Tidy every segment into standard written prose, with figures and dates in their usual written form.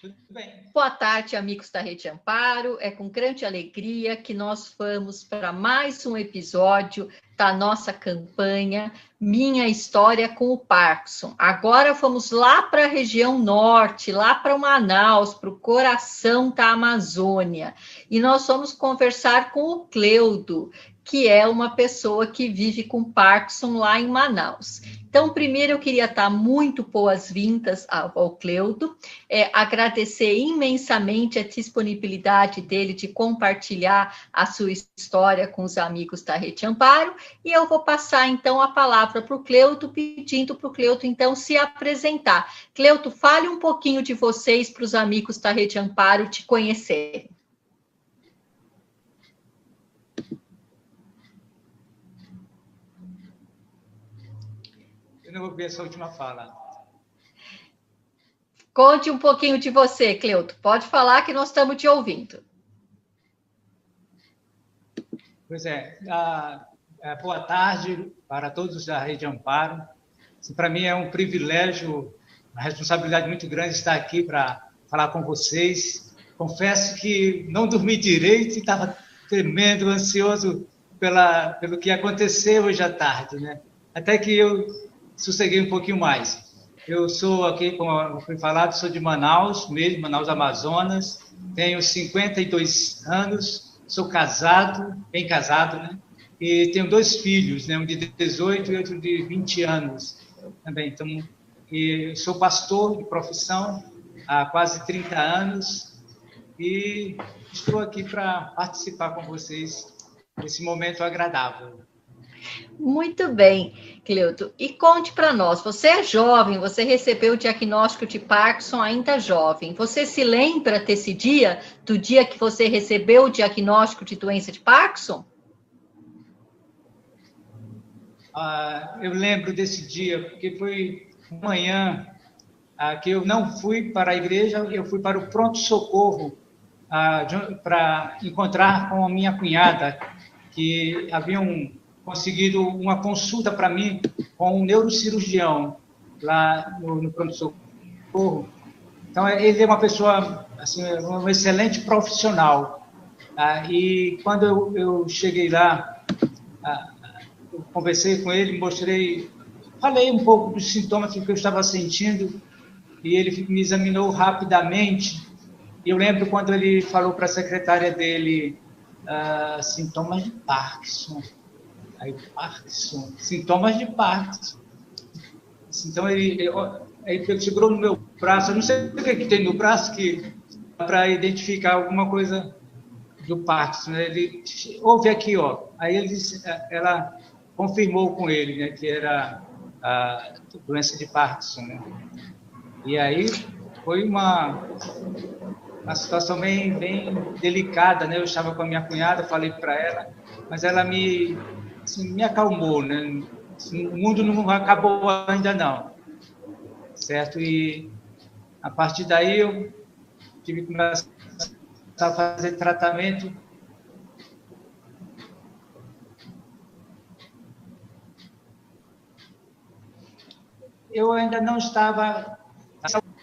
Tudo bem. Boa tarde, amigos da Rede Amparo. É com grande alegria que nós vamos para mais um episódio da nossa campanha Minha História com o Parkinson. Agora vamos lá para a região norte, lá para Manaus, para o coração da Amazônia. E nós vamos conversar com o Cleudo, que é uma pessoa que vive com Parkinson lá em Manaus. Então, primeiro eu queria dar muito boas-vindas ao Cleudo, agradecer imensamente a disponibilidade dele de compartilhar a sua história com os amigos da Rede Amparo, e eu vou passar, então, a palavra para o Cleudo, pedindo para o Cleudo, então, se apresentar. Cleudo, fale um pouquinho de vocês para os amigos da Rede Amparo te conhecerem. Eu não vou ver essa última fala. Conte um pouquinho de você, Cleudo. Pode falar que nós estamos te ouvindo. Pois é. Boa tarde para todos da Rede Amparo. Para mim é um privilégio, uma responsabilidade muito grande estar aqui para falar com vocês. Confesso que não dormi direito e estava tremendo, ansioso pelo que aconteceu hoje à tarde, né? Até que eu sosseguei um pouquinho mais. Eu sou aqui, como foi falado, sou de Manaus, mesmo, Manaus, Amazonas, tenho 52 anos, sou casado, bem casado, né? E tenho 2 filhos, né? Um de 18 e outro de 20 anos também. Então, e sou pastor de profissão há quase 30 anos e estou aqui para participar com vocês desse momento agradável. Muito bem, Cleudo. E conte para nós, você é jovem, você recebeu o diagnóstico de Parkinson ainda jovem. Você se lembra desse dia, do dia que você recebeu o diagnóstico de doença de Parkinson? Eu lembro desse dia, porque foi uma manhã que eu não fui para a igreja, eu fui para o pronto-socorro para encontrar com a minha cunhada, que haviam conseguido uma consulta para mim com um neurocirurgião lá no pronto-socorro. Então, ele é uma pessoa, assim, um excelente profissional. E quando eu cheguei lá, eu conversei com ele, falei um pouco dos sintomas que eu estava sentindo, e ele me examinou rapidamente. E eu lembro quando ele falou para a secretária dele, sintomas de Parkinson. Aí, Parkinson, sintomas de Parkinson. Então, ele segurou no meu braço, eu não sei o que tem no braço, para identificar alguma coisa do Parkinson. Né? Ele, ouve aqui, ó. Aí ela confirmou com ele, né, que era a doença de Parkinson. Né? E aí foi uma situação bem delicada, né? Eu estava com a minha cunhada, falei para ela, mas ela me acalmou, né? O mundo não acabou ainda não, certo? E a partir daí eu tive que começar a fazer tratamento. Eu ainda não estava,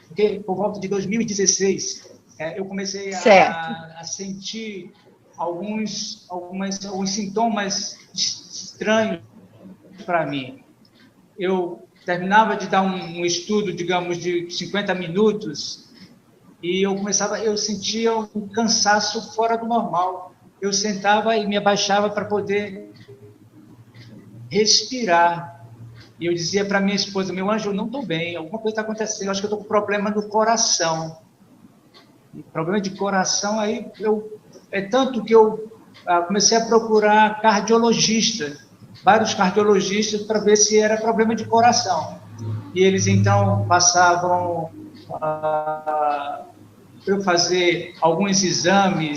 porque por volta de 2016 eu comecei a sentir alguns sintomas estranhos para mim. Eu terminava de dar um estudo, digamos, de 50 minutos e eu sentia um cansaço fora do normal. Eu sentava e me abaixava para poder respirar. E eu dizia para minha esposa, meu anjo, eu não estou bem, alguma coisa está acontecendo, acho que eu estou com problema no coração. E problema de coração, aí tanto que eu comecei a procurar vários cardiologistas, para ver se era problema de coração. E eles, então, passavam eu fazer alguns exame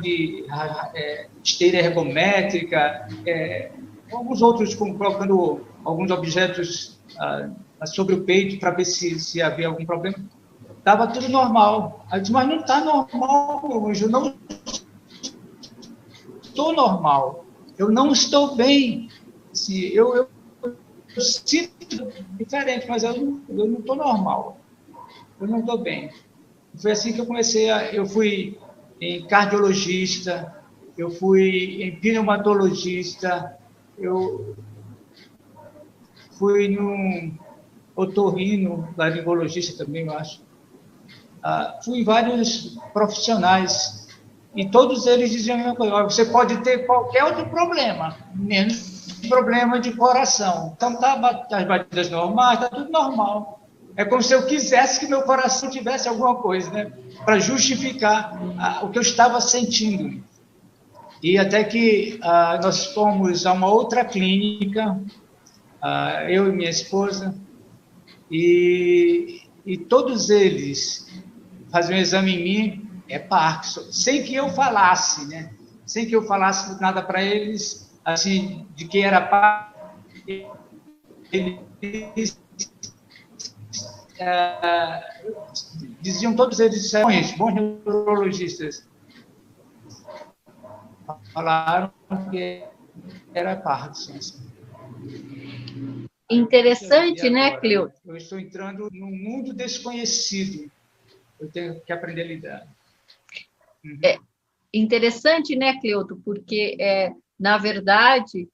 de esteira ergométrica, alguns outros, colocando alguns objetos sobre o peito para ver se havia algum problema. Estava tudo normal. Eu disse, mas não está normal, meu anjo, eu não estou normal, eu não estou bem. Assim, eu sinto diferente, mas eu não estou normal, eu não estou bem. Foi assim que eu comecei eu fui em cardiologista, eu fui em pneumatologista, eu fui num otorrino, laringologista também, eu acho. Fui em vários profissionais e todos eles diziam a mesma coisa: você pode ter qualquer outro problema, menos problema de coração. Então, as batidas normais, está tudo normal. É como se eu quisesse que meu coração tivesse alguma coisa, né? Para justificar o que eu estava sentindo. E até que nós fomos a uma outra clínica, eu e minha esposa, e todos eles faziam um exame em mim, é Parkinson, sem que eu falasse, né? Sem que eu falasse nada para eles, assim, de que era Parkinson. Eles diziam todos eles, bons neurologistas, falaram que era Parkinson. Interessante, né, Cleuto? Eu estou entrando num mundo desconhecido. Eu tenho que aprender a lidar. Uhum. É interessante, né, Cleuto? Porque, na verdade,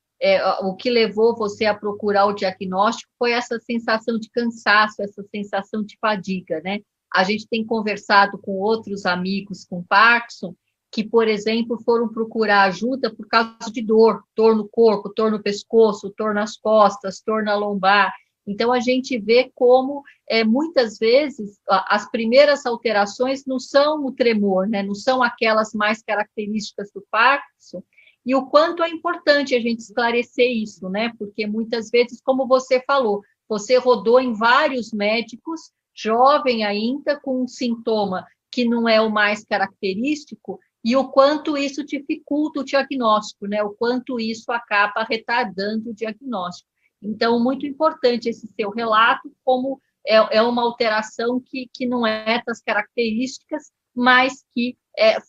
o que levou você a procurar o diagnóstico foi essa sensação de cansaço, essa sensação de fadiga, né? A gente tem conversado com outros amigos com Parkinson que, por exemplo, foram procurar ajuda por causa de dor no corpo, dor no pescoço, dor nas costas, dor na lombar. Então, a gente vê como, muitas vezes, as primeiras alterações não são o tremor, né? Não são aquelas mais características do Parkinson, e o quanto é importante a gente esclarecer isso, né? Porque muitas vezes, como você falou, você rodou em vários médicos, jovem ainda, com um sintoma que não é o mais característico, e o quanto isso dificulta o diagnóstico, né? O quanto isso acaba retardando o diagnóstico. Então, muito importante esse seu relato, como é uma alteração que não é das características, mas que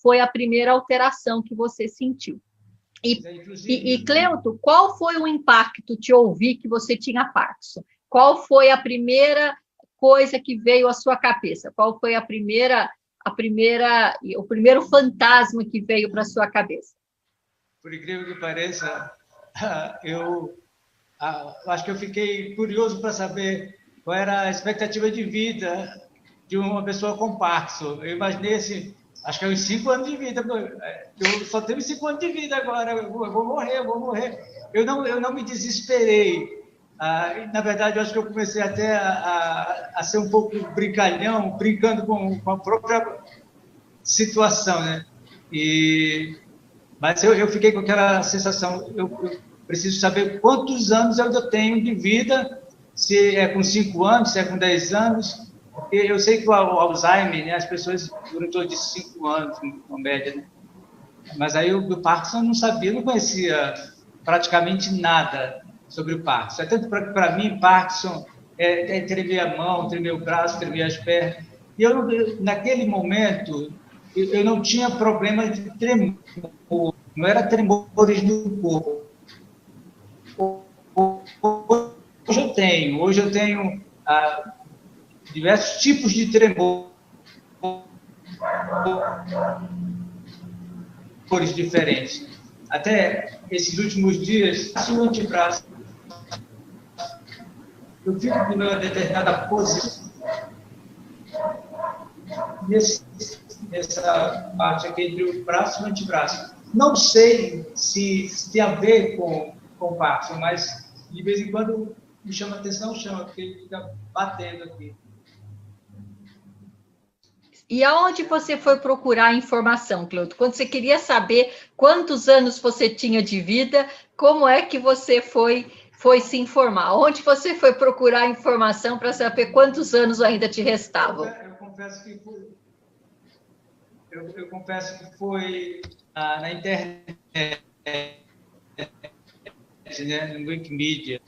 foi a primeira alteração que você sentiu. E Cleuto, qual foi o impacto de ouvir que você tinha Parkinson? Qual foi a primeira coisa que veio à sua cabeça? Qual foi o primeiro fantasma que veio para a sua cabeça? Por incrível que pareça, eu acho que eu fiquei curioso para saber qual era a expectativa de vida de uma pessoa com Parkinson. Eu imaginei assim, acho que é uns 5 anos de vida. Eu só tenho 5 anos de vida agora, eu vou morrer. Eu não me desesperei. Na verdade, eu acho que eu comecei até a ser um pouco brincalhão, brincando com a própria situação, né? Mas eu fiquei com aquela sensação, eu preciso saber quantos anos eu ainda tenho de vida, se é com 5 anos, se é com 10 anos, porque eu sei que o Alzheimer, né, as pessoas duram em torno de 5 anos, na média, né? Mas aí o Parkinson eu não sabia, não conhecia praticamente nada sobre o Parkinson. Tanto para mim, Parkinson é tremer a mão, tremer o braço, tremer as pernas. E naquele momento, eu não tinha problema de tremor, não era tremores no corpo. Hoje eu tenho diversos tipos de tremores diferentes. Até esses últimos dias, o antebraço, eu fico em uma determinada posição. Nessa parte aqui entre o braço e o antebraço. Não sei se tem a ver com o Parkinson, mas de vez em quando me chama a atenção, porque ele fica batendo aqui. E aonde você foi procurar informação, Cleuto? Quando você queria saber quantos anos você tinha de vida, como é que você foi se informar? Onde você foi procurar informação para saber quantos anos ainda te restavam? Eu confesso que foi na internet, né, no Wikimedia,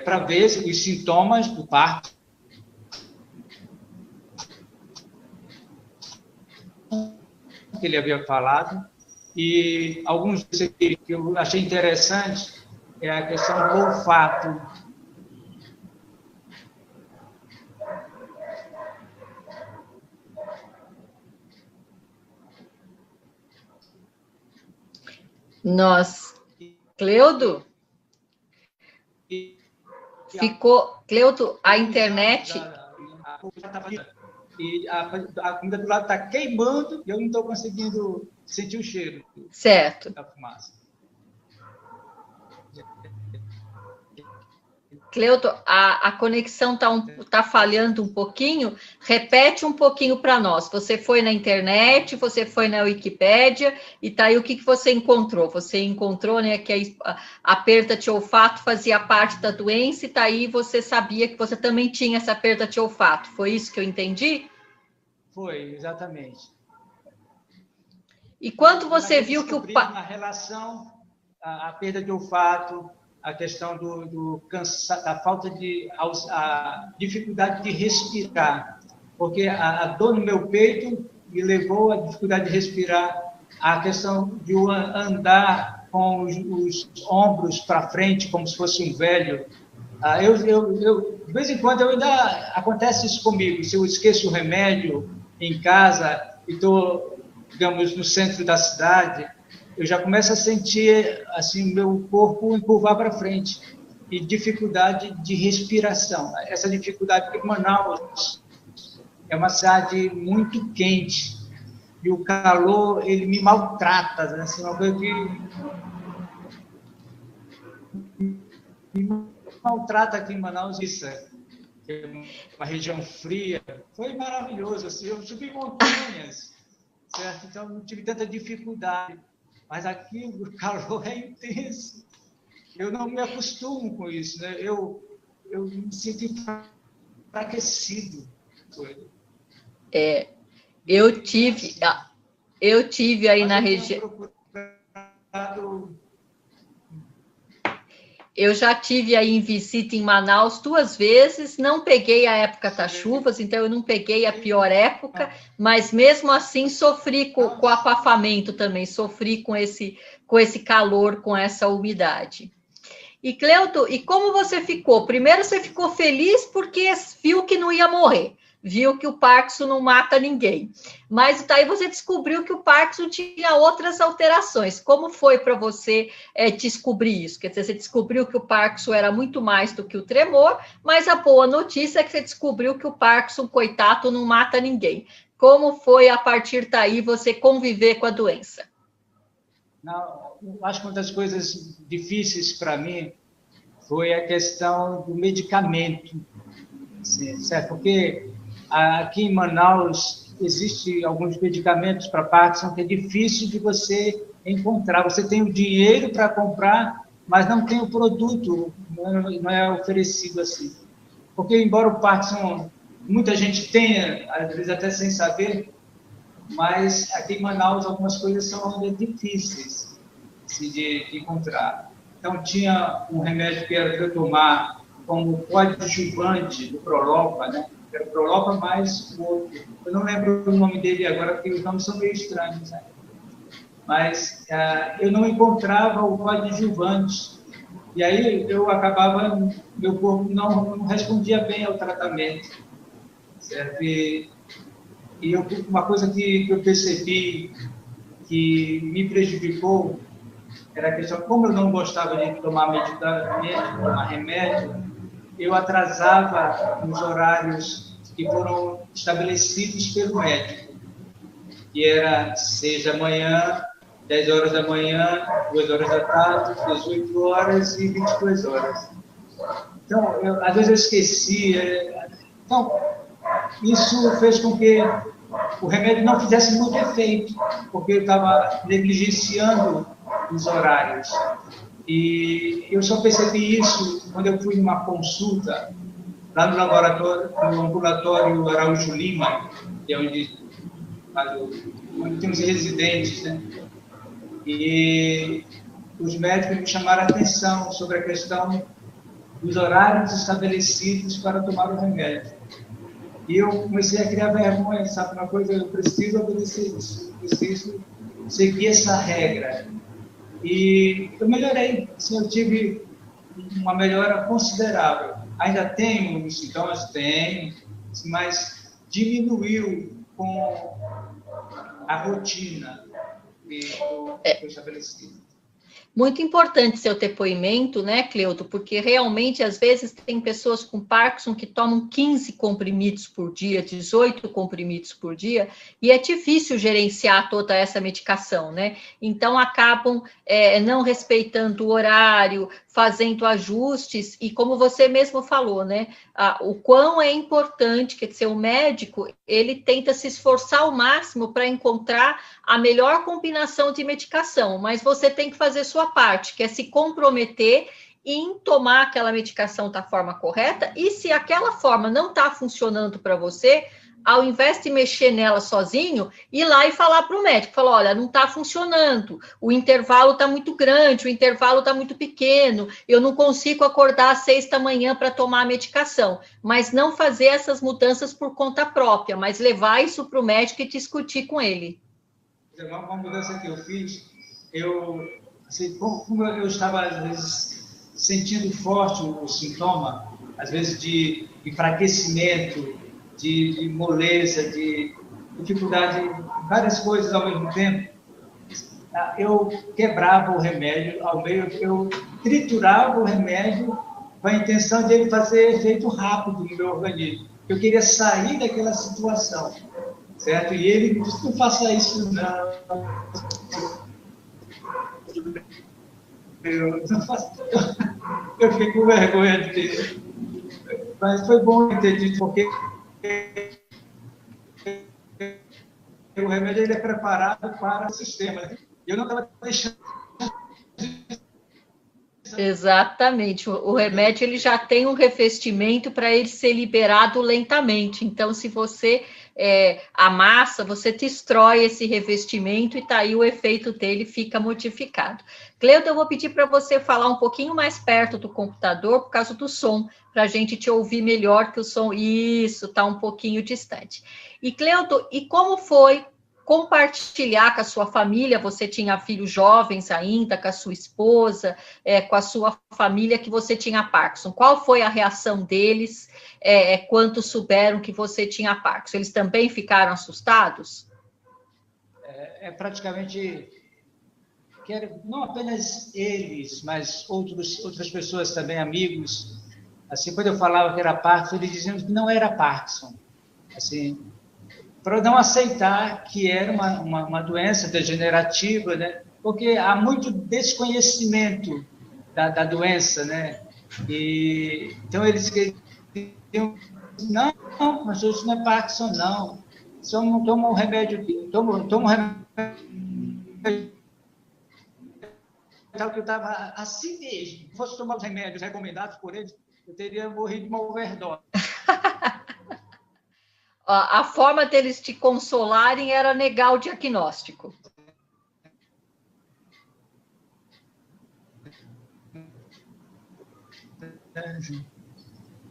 para ver os sintomas do Parkinson que ele havia falado, e alguns que eu achei interessante é a questão do olfato. Nós, Cleudo? Ficou, Cleudo, a internet... E a comida do lado está queimando e eu não estou conseguindo sentir o cheiro certo. da fumaça. Cleudo, a conexão tá falhando um pouquinho. Repete um pouquinho para nós. Você foi na internet, você foi na Wikipédia, e tá aí o que você encontrou? Você encontrou, né, que a perda de olfato fazia parte da doença, e tá aí você sabia que você também tinha essa perda de olfato. Foi isso que eu entendi? Foi, exatamente. E quando você viu que na relação a perda de olfato, a questão da falta a dificuldade de respirar, porque a dor no meu peito me levou à dificuldade de respirar, a questão de andar com os ombros para frente, como se fosse um velho. De vez em quando acontece isso comigo. Se eu esqueço o remédio em casa e estou, digamos, no centro da cidade, eu já começo a sentir assim meu corpo encurvar para frente e dificuldade de respiração. Essa dificuldade, porque Manaus é uma cidade muito quente e o calor ele me maltrata, assim, uma coisa que me maltrata aqui em Manaus. Isso é uma região fria. Foi maravilhoso, assim, eu subi montanhas, certo? Então não tive tanta dificuldade. Mas aqui o calor é intenso. Eu não me acostumo com isso, né? Eu me sinto enfraquecido. Eu tive aí na região. Eu já tive aí em visita em Manaus 2 vezes, não peguei a época das chuvas, então eu não peguei a pior época, mas mesmo assim sofri com o abafamento também, sofri com esse calor, com essa umidade. E Cleudo, e como você ficou? Primeiro você ficou feliz porque viu que não ia morrer, viu que o Parkinson não mata ninguém. Mas daí você descobriu que o Parkinson tinha outras alterações. Como foi para você descobrir isso? Quer dizer, você descobriu que o Parkinson era muito mais do que o tremor, mas a boa notícia é que você descobriu que o Parkinson, coitado, não mata ninguém. Como foi, a partir daí, você conviver com a doença? Não, acho que uma das coisas difíceis para mim foi a questão do medicamento, certo? Porque aqui em Manaus existem alguns medicamentos para Parkinson que é difícil de você encontrar. Você tem o dinheiro para comprar, mas não tem o produto, não é oferecido assim. Porque, embora o Parkinson, muita gente tenha, às vezes até sem saber, mas aqui em Manaus algumas coisas são difíceis de encontrar. Então, tinha um remédio que era para eu tomar como coadjuvante do Prolopa, né? Era o Prolopa mais o outro. Eu não lembro o nome dele agora, porque os nomes são meio estranhos, né? Mas eu não encontrava o coadjuvante. E aí eu acabava, meu corpo não respondia bem ao tratamento, certo? E uma coisa que eu percebi que me prejudicou era a questão, como eu não gostava de tomar medicamento, tomar remédio, eu atrasava os horários que foram estabelecidos pelo médico, que era 6 da manhã, 10 horas da manhã, 2 horas da tarde, 18 horas e 22 horas. Então, às vezes eu esquecia. Então, isso fez com que o remédio não fizesse muito efeito, porque eu estava negligenciando os horários. E eu só percebi isso quando eu fui numa consulta lá no laboratório, no ambulatório Araújo Lima, que é onde temos residentes, né? E os médicos me chamaram a atenção sobre a questão dos horários estabelecidos para tomar o remédio. E eu comecei a criar vergonha, sabe uma coisa? Eu preciso obedecer isso, eu preciso seguir essa regra. E eu melhorei, assim, eu tive uma melhora considerável. Ainda tenho os sintomas? Tenho, mas diminuiu com a rotina que foi estabelecida. Muito importante seu depoimento, né, Cleuto? Porque realmente, às vezes, tem pessoas com Parkinson que tomam 15 comprimidos por dia, 18 comprimidos por dia, e é difícil gerenciar toda essa medicação, né? Então, acabam não respeitando o horário, fazendo ajustes, e como você mesmo falou, né? O quão é importante, quer dizer, o médico, ele tenta se esforçar ao máximo para encontrar a melhor combinação de medicação, mas você tem que fazer sua parte, que é se comprometer em tomar aquela medicação da forma correta, e se aquela forma não está funcionando para você, ao invés de mexer nela sozinho, ir lá e falar para o médico, falar, olha, não está funcionando, o intervalo está muito grande, o intervalo está muito pequeno, eu não consigo acordar às 6 da manhã para tomar a medicação, mas não fazer essas mudanças por conta própria, mas levar isso para o médico e discutir com ele. Uma mudança que eu fiz, assim, como eu estava, às vezes, sentindo forte o sintoma, às vezes de enfraquecimento, de moleza, de dificuldade, várias coisas ao mesmo tempo, eu quebrava o remédio ao meio, eu triturava o remédio com a intenção de ele fazer efeito rápido no meu organismo. Eu queria sair daquela situação, certo? E ele disse, não faça isso, não. Eu fiquei com vergonha de ter. Mas foi bom ter dito, porque o remédio ele é preparado para o sistema. Eu não estava deixando. Exatamente, o remédio ele já tem um revestimento para ele ser liberado lentamente, então se você amassa, você destrói esse revestimento e tá aí o efeito dele fica modificado. Cleuto, eu vou pedir para você falar um pouquinho mais perto do computador por causa do som, para a gente te ouvir melhor, que o som, isso, está um pouquinho distante. E Cleuto, e como foi compartilhar com a sua família, você tinha filhos jovens ainda, com a sua esposa, com a sua família, que você tinha Parkinson. Qual foi a reação deles quando souberam que você tinha Parkinson? Eles também ficaram assustados? Praticamente, não apenas eles, mas outras pessoas também, amigos. Assim, quando eu falava que era Parkinson, eles diziam que não era Parkinson. Assim, para não aceitar que era uma doença degenerativa, né? Porque há muito desconhecimento da doença, né? Então eles diziam, não, mas isso não é Parkinson, não. Só não toma um remédio, toma um remédio que eu estava assim mesmo. Se fosse tomar os remédios recomendados por eles, eu teria morrido de uma overdose. A forma deles te consolarem era negar o diagnóstico.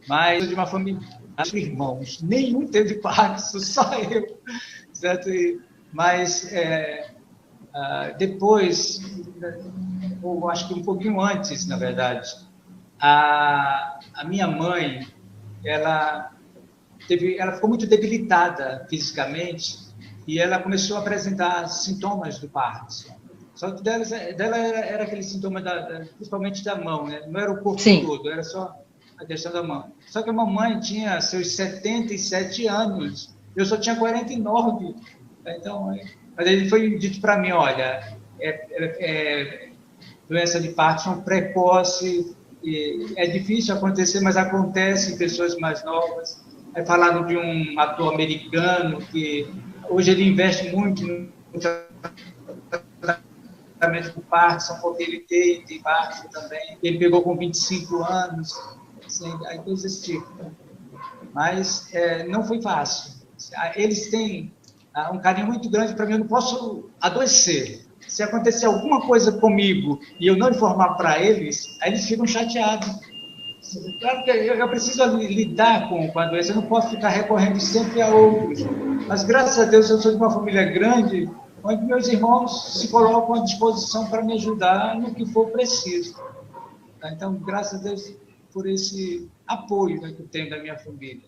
Mas de uma família, irmãos, nenhum teve Parkinson, só eu, certo? Mas depois, ou acho que um pouquinho antes, na verdade, a minha mãe, ela ficou muito debilitada fisicamente e ela começou a apresentar sintomas do Parkinson. Só que dela era aquele sintoma, principalmente da mão, né? Não era o corpo Sim. todo, era só a questão da mão. Só que a mamãe tinha seus 77 anos, eu só tinha 49. Então, mas ele foi dito para mim, olha, doença de Parkinson precoce, é difícil acontecer, mas acontece em pessoas mais novas. Aí falaram de um ator americano que hoje ele investe muito no tratamento do Parkinson, porque ele tem Parkinson também. Ele pegou com 25 anos, assim, aí coisas desse tipo. Mas não foi fácil. Eles têm um carinho muito grande para mim, eu não posso adoecer. Se acontecer alguma coisa comigo e eu não informar para eles, aí eles ficam chateados. Claro que eu preciso lidar com a doença, eu não posso ficar recorrendo sempre a outros. Mas, graças a Deus, eu sou de uma família grande, onde meus irmãos se colocam à disposição para me ajudar no que for preciso. Então, graças a Deus, por esse apoio que eu tenho da minha família.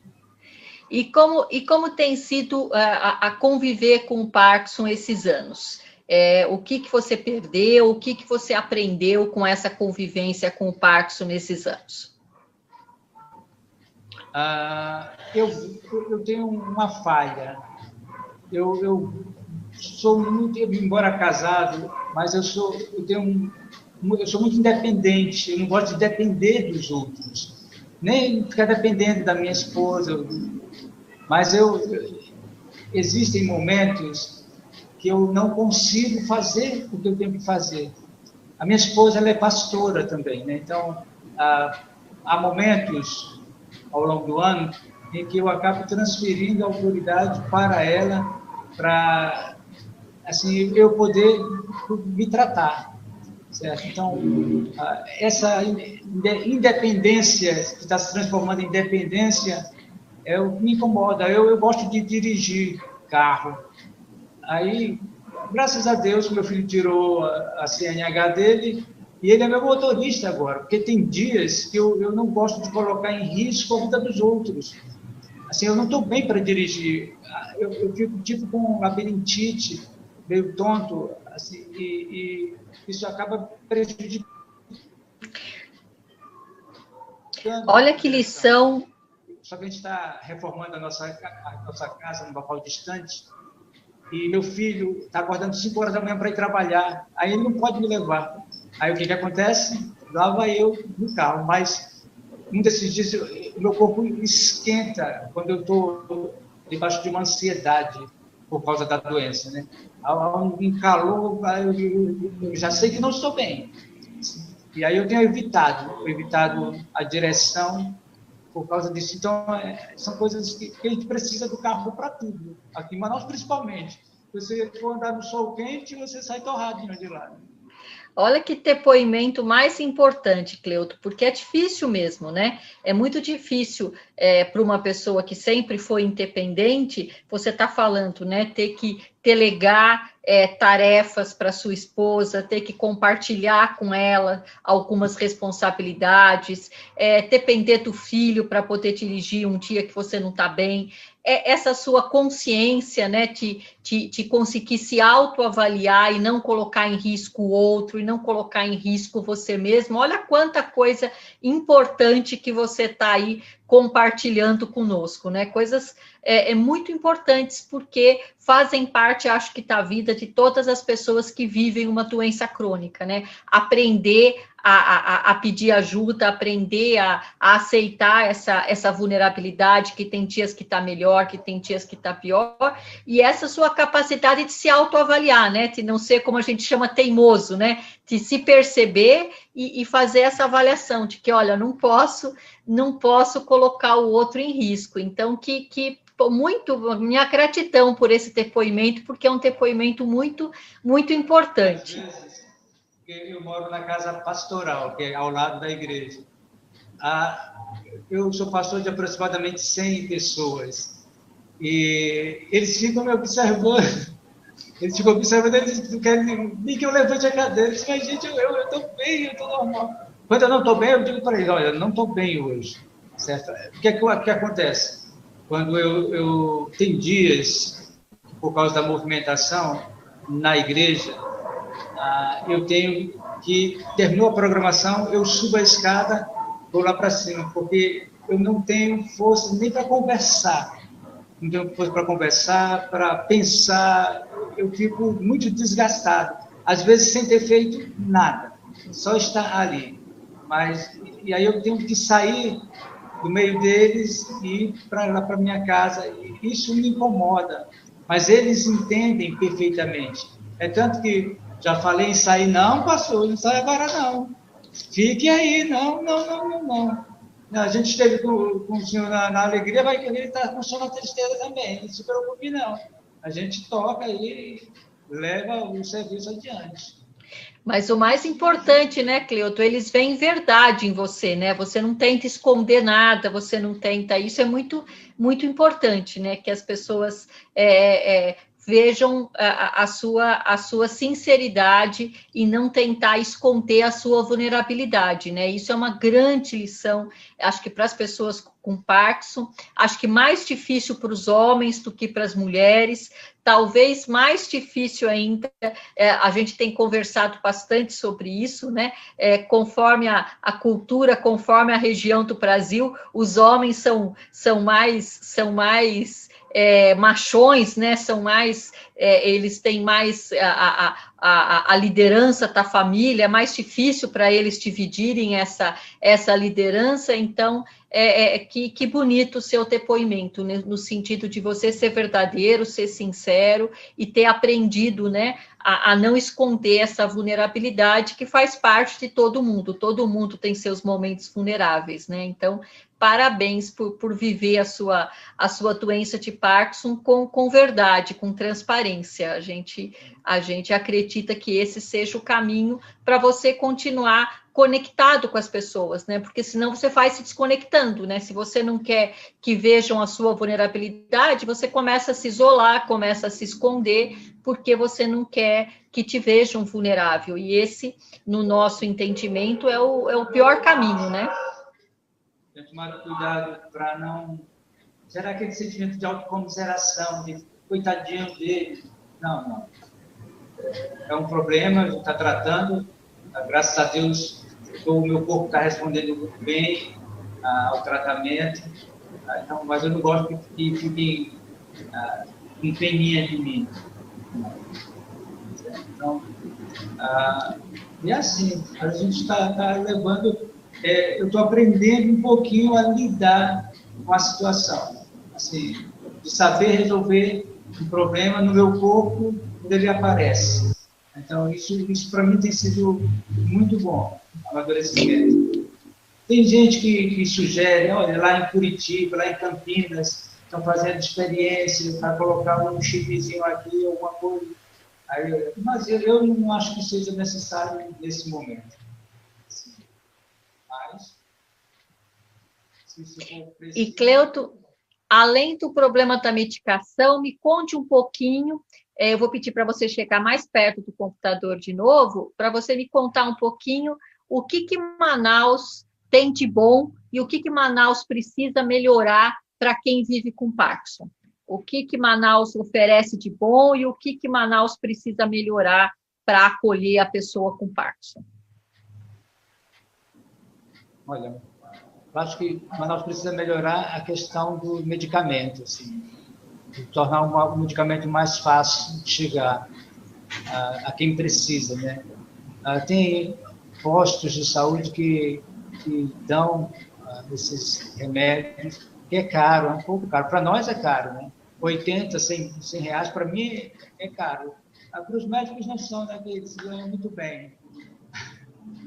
E como tem sido a conviver com o Parkinson esses anos? o que você perdeu, o que você aprendeu com essa convivência com o Parkinson nesses anos? Eu tenho uma falha. Eu sou muito, embora casado, mas eu sou muito independente. Eu não gosto de depender dos outros, nem ficar dependendo da minha esposa. Mas existem momentos que eu não consigo fazer o que eu tenho que fazer. A minha esposa, ela é pastora também, né? Então, há momentos ao longo do ano em que eu acabo transferindo a autoridade para ela, para assim eu poder me tratar, certo? Então, essa independência que está se transformando em dependência é o que me incomoda. Eu gosto de dirigir carro. Aí, graças a Deus, meu filho tirou a CNH dele e ele é meu motorista agora, porque tem dias que eu não gosto de colocar em risco a vida dos outros. Assim, eu não estou bem para dirigir. Eu fico tipo com labirintite, meio tonto, assim, e isso acaba prejudicando. Olha que lição. Só que a gente está reformando a nossa casa num local distante, e meu filho está acordando 5 horas da manhã para ir trabalhar, aí ele não pode me levar. Aí o que acontece? Lá vai eu no carro, mas um desses dias meu corpo esquenta quando eu estou debaixo de uma ansiedade por causa da doença, né? Um calor, eu já sei que não estou bem. E aí eu tenho evitado a direção por causa disso. Então, são coisas que a gente precisa do carro para tudo. Aqui em Manaus, principalmente. Se você for andar no sol quente, você sai torradinho de lá. Olha que depoimento mais importante, Cleuto, porque é difícil mesmo, né? É muito difícil para uma pessoa que sempre foi independente, você está falando, né? Ter que delegar tarefas para sua esposa, ter que compartilhar com ela algumas responsabilidades, depender do filho para poder dirigir um dia que você não está bem. Essa sua consciência, né, de conseguir se autoavaliar e não colocar em risco o outro, e não colocar em risco você mesmo. Olha quanta coisa importante que você está aí compartilhando conosco, né? Coisas muito importantes, porque fazem parte, acho que, da vida de todas as pessoas que vivem uma doença crônica, né? Aprender a pedir ajuda, aprender a aceitar essa vulnerabilidade, que tem dias que está melhor, que tem dias que está pior, e essa sua capacidade de se autoavaliar, né? De não ser, como a gente chama, teimoso, né? De se perceber e fazer essa avaliação de que, olha, não posso colocar o outro em risco. Então, minha gratidão por esse depoimento, porque é um depoimento muito, muito importante. Eu moro na casa pastoral, que é ao lado da igreja. Eu sou pastor de aproximadamente 100 pessoas. E eles ficam me observando. Eles não querem nem que eu levante a cadeira. Eles dizem, mas gente, eu estou bem, eu estou normal. Quando eu não estou bem, eu digo para eles, olha, não estou bem hoje. Certo? O que acontece? Quando eu tenho dias, por causa da movimentação na igreja, eu tenho que, terminou a programação, eu subo a escada, vou lá para cima, porque eu não tenho força nem para conversar. Não tenho força para conversar, para pensar, eu fico muito desgastado. Às vezes sem ter feito nada, só estar ali. E aí eu tenho que sair do meio deles e ir para minha casa. Isso me incomoda, mas eles entendem perfeitamente. É tanto que já falei em sair, não, pastor, não sai agora não. Fique aí, não. A gente esteve com o senhor na alegria, vai que ele está com o senhor na tristeza também, não se preocupe não. A gente toca e leva o serviço adiante. Mas o mais importante, né, Cleuto, eles veem verdade em você, né? Você não tenta esconder nada, você não tenta... Isso é muito, muito importante, né? Que as pessoas vejam a sua sinceridade e não tentar esconder a sua vulnerabilidade, né? Isso é uma grande lição, acho que para as pessoas com Parkinson, acho que mais difícil para os homens do que para as mulheres, talvez mais difícil ainda, a gente tem conversado bastante sobre isso, né? Conforme a cultura, conforme a região do Brasil, os homens são mais machões, né? São mais, eles têm mais a liderança da família, é mais difícil para eles dividirem essa liderança, então que bonito o seu depoimento, né? No sentido de você ser verdadeiro, ser sincero e ter aprendido, né, a não esconder essa vulnerabilidade que faz parte de todo mundo tem seus momentos vulneráveis, né? Então, parabéns por viver a sua doença de Parkinson com verdade, com transparência. A gente acredita que esse seja o caminho para você continuar conectado com as pessoas, né? Porque senão você vai se desconectando, né? Se você não quer que vejam a sua vulnerabilidade, você começa a se isolar, começa a se esconder, porque você não quer que te vejam vulnerável. E esse, no nosso entendimento, é o pior caminho, né? Tem que tomar cuidado para não... Será aquele sentimento de autocomiseração, de coitadinho dele? Não. É um problema, a gente está tratando, graças a Deus, o meu corpo está respondendo muito bem ao tratamento, então, mas eu não gosto que fiquem com peninha de mim. Então, e assim, a gente está levando, eu estou aprendendo um pouquinho a lidar com a situação, assim, de saber resolver um problema no meu corpo quando ele aparece. Então, isso para mim tem sido muito bom, amadurecimento. Tem gente que sugere, olha, lá em Curitiba, lá em Campinas, estão fazendo experiência para colocar um chipzinho aqui, alguma coisa. Mas eu não acho que seja necessário nesse momento. Mas, se for preciso... E, Cleuto, além do problema da medicação, me conte um pouquinho, eu vou pedir para você chegar mais perto do computador de novo, para você me contar um pouquinho o que Manaus tem de bom e o que Manaus precisa melhorar para quem vive com Parkinson. O que Manaus oferece de bom e o que Manaus precisa melhorar para acolher a pessoa com Parkinson. Olha, eu acho que Manaus precisa melhorar a questão do medicamento, assim, de tornar um medicamento mais fácil de chegar a quem precisa, né? Tem postos de saúde que dão esses remédios, que é caro, é um pouco caro. Para nós é caro, né? 80, 100 reais, para mim é caro. Para os médicos não são, né? Eles ganham muito bem.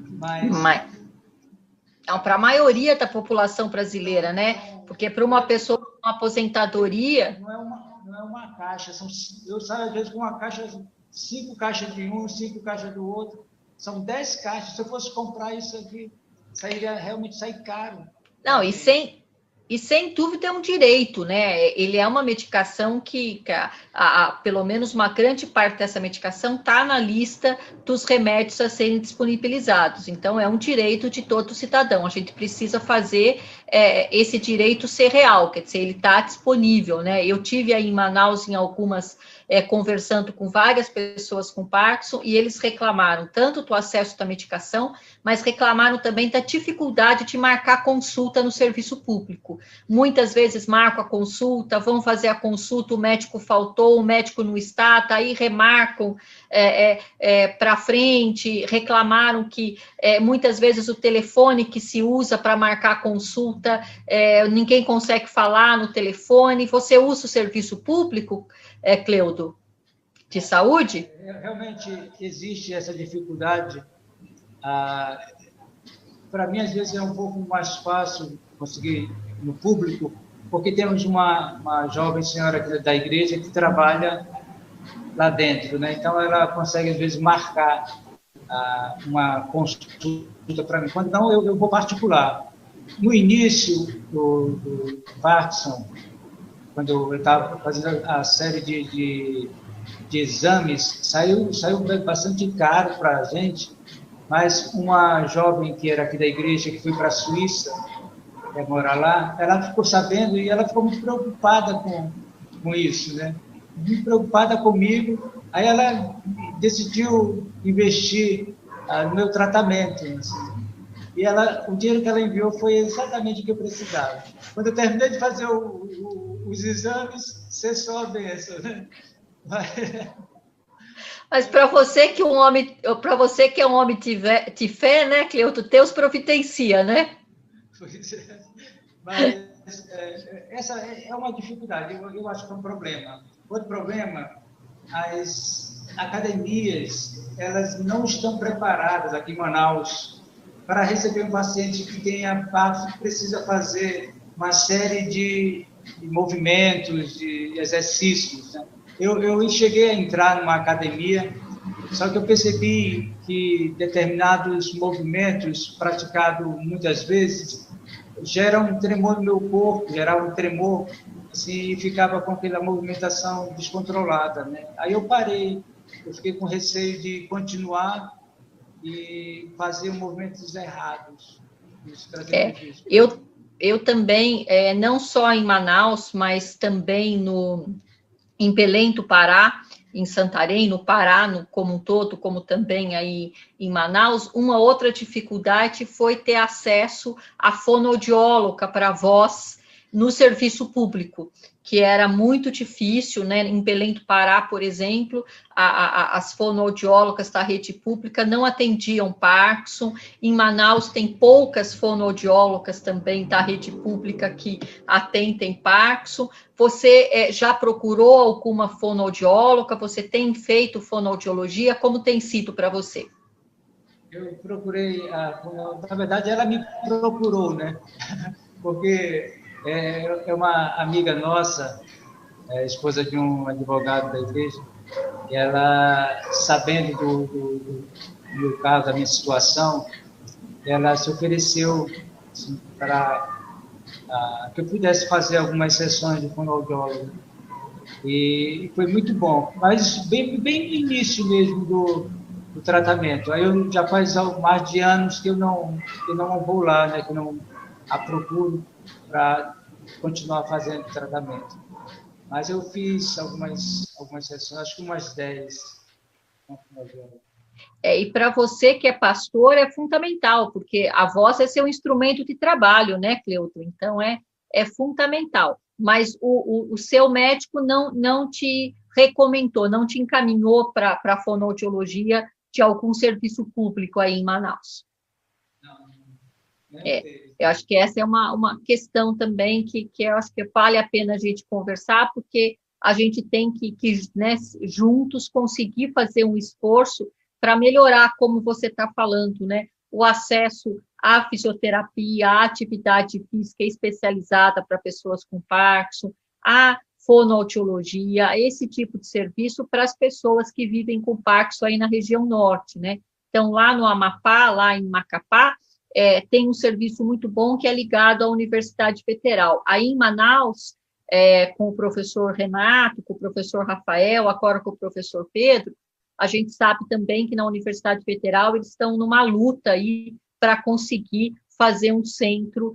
Mas... Não, para a maioria da população brasileira, né? Porque para uma pessoa com uma aposentadoria... Não é uma caixa, eu saio às vezes com uma caixa, 5 caixas de um, 5 caixas do outro, são 10 caixas. Se eu fosse comprar isso aqui, realmente sair caro. Não, e sem dúvida é um direito, né? Ele é uma medicação que pelo menos uma grande parte dessa medicação está na lista dos remédios a serem disponibilizados. Então, é um direito de todo cidadão. A gente precisa fazer esse direito ser real, quer dizer, ele está disponível, né? Eu tive aí em Manaus, em algumas, conversando com várias pessoas com Parkinson, e eles reclamaram tanto do acesso da medicação, mas reclamaram também da dificuldade de marcar consulta no serviço público. Muitas vezes marcam a consulta, vão fazer a consulta, o médico faltou, o médico não está, aí remarcam para frente, reclamaram que muitas vezes o telefone que se usa para marcar a consulta, ninguém consegue falar no telefone. Você usa o serviço público, Cleudo, de saúde? Realmente existe essa dificuldade. Para mim, às vezes, é um pouco mais fácil conseguir no público, porque temos uma jovem senhora da igreja que trabalha lá dentro, né? Então, ela consegue, às vezes, marcar uma consulta para mim. Quando não, eu vou particular. No início do Parkinson, quando eu estava fazendo a série de exames, saiu bastante caro para a gente, mas uma jovem que era aqui da igreja, que foi para a Suíça, morar lá, ela ficou sabendo e ela ficou muito preocupada com isso, né? Muito preocupada comigo. Aí ela decidiu investir no meu tratamento. Assim. E o dinheiro que ela enviou foi exatamente o que eu precisava. Quando eu terminei de fazer os exames, cessou a bênção, né? Mas para você que é um homem de fé, né, Cleuto, Deus providencia, né? Pois é. Mas essa é uma dificuldade, eu acho que é um problema. Outro problema, as academias, elas não estão preparadas aqui em Manaus para receber um paciente que tenha que precisa fazer uma série de movimentos, de exercícios, né? Eu cheguei a entrar numa academia, só que eu percebi que determinados movimentos praticados muitas vezes geram um tremor no meu corpo, gerava um tremor, assim, e ficava com aquela movimentação descontrolada, né? Aí eu parei, eu fiquei com receio de continuar e fazer movimentos errados. Eu também, não só em Manaus, mas também em Belém do Pará, em Santarém, no Pará, como um todo, como também aí em Manaus, uma outra dificuldade foi ter acesso à fonoaudióloga para voz no serviço público, que era muito difícil, né? Em Belém do Pará, por exemplo, as fonoaudiólogas da rede pública não atendiam Parkinson. Em Manaus tem poucas fonoaudiólogas também da rede pública que atendem Parkinson. Você já procurou alguma fonoaudióloga? Você tem feito fonoaudiologia? Como tem sido para você? Eu procurei, na verdade, ela me procurou, né? Porque é uma amiga nossa, esposa de um advogado da igreja, e ela, sabendo do meu caso, da minha situação, ela se ofereceu assim, para que eu pudesse fazer algumas sessões de fonoaudiólogo. E foi muito bom, mas bem no início mesmo do tratamento. Aí eu já faz mais de anos que eu não vou lá, né, que eu não a procuro para continuar fazendo tratamento. Mas eu fiz algumas sessões, acho que umas 10. E para você que é pastor é fundamental, porque a voz é seu instrumento de trabalho, né, Cleuto? Então é fundamental. Mas o seu médico não te recomendou, não te encaminhou para a fonoaudiologia de algum serviço público aí em Manaus. Eu acho que essa é uma questão também que eu acho que vale a pena a gente conversar, porque a gente tem que né, juntos conseguir fazer um esforço para melhorar, como você está falando, né, o acesso à fisioterapia, à atividade física especializada para pessoas com Parkinson, à fonoaudiologia, esse tipo de serviço para as pessoas que vivem com Parkinson aí na região norte, né? Então, lá no Amapá, lá em Macapá, tem um serviço muito bom que é ligado à Universidade Federal. Aí em Manaus, com o professor Renato, com o professor Rafael, agora com o professor Pedro, a gente sabe também que na Universidade Federal eles estão numa luta aí para conseguir fazer um centro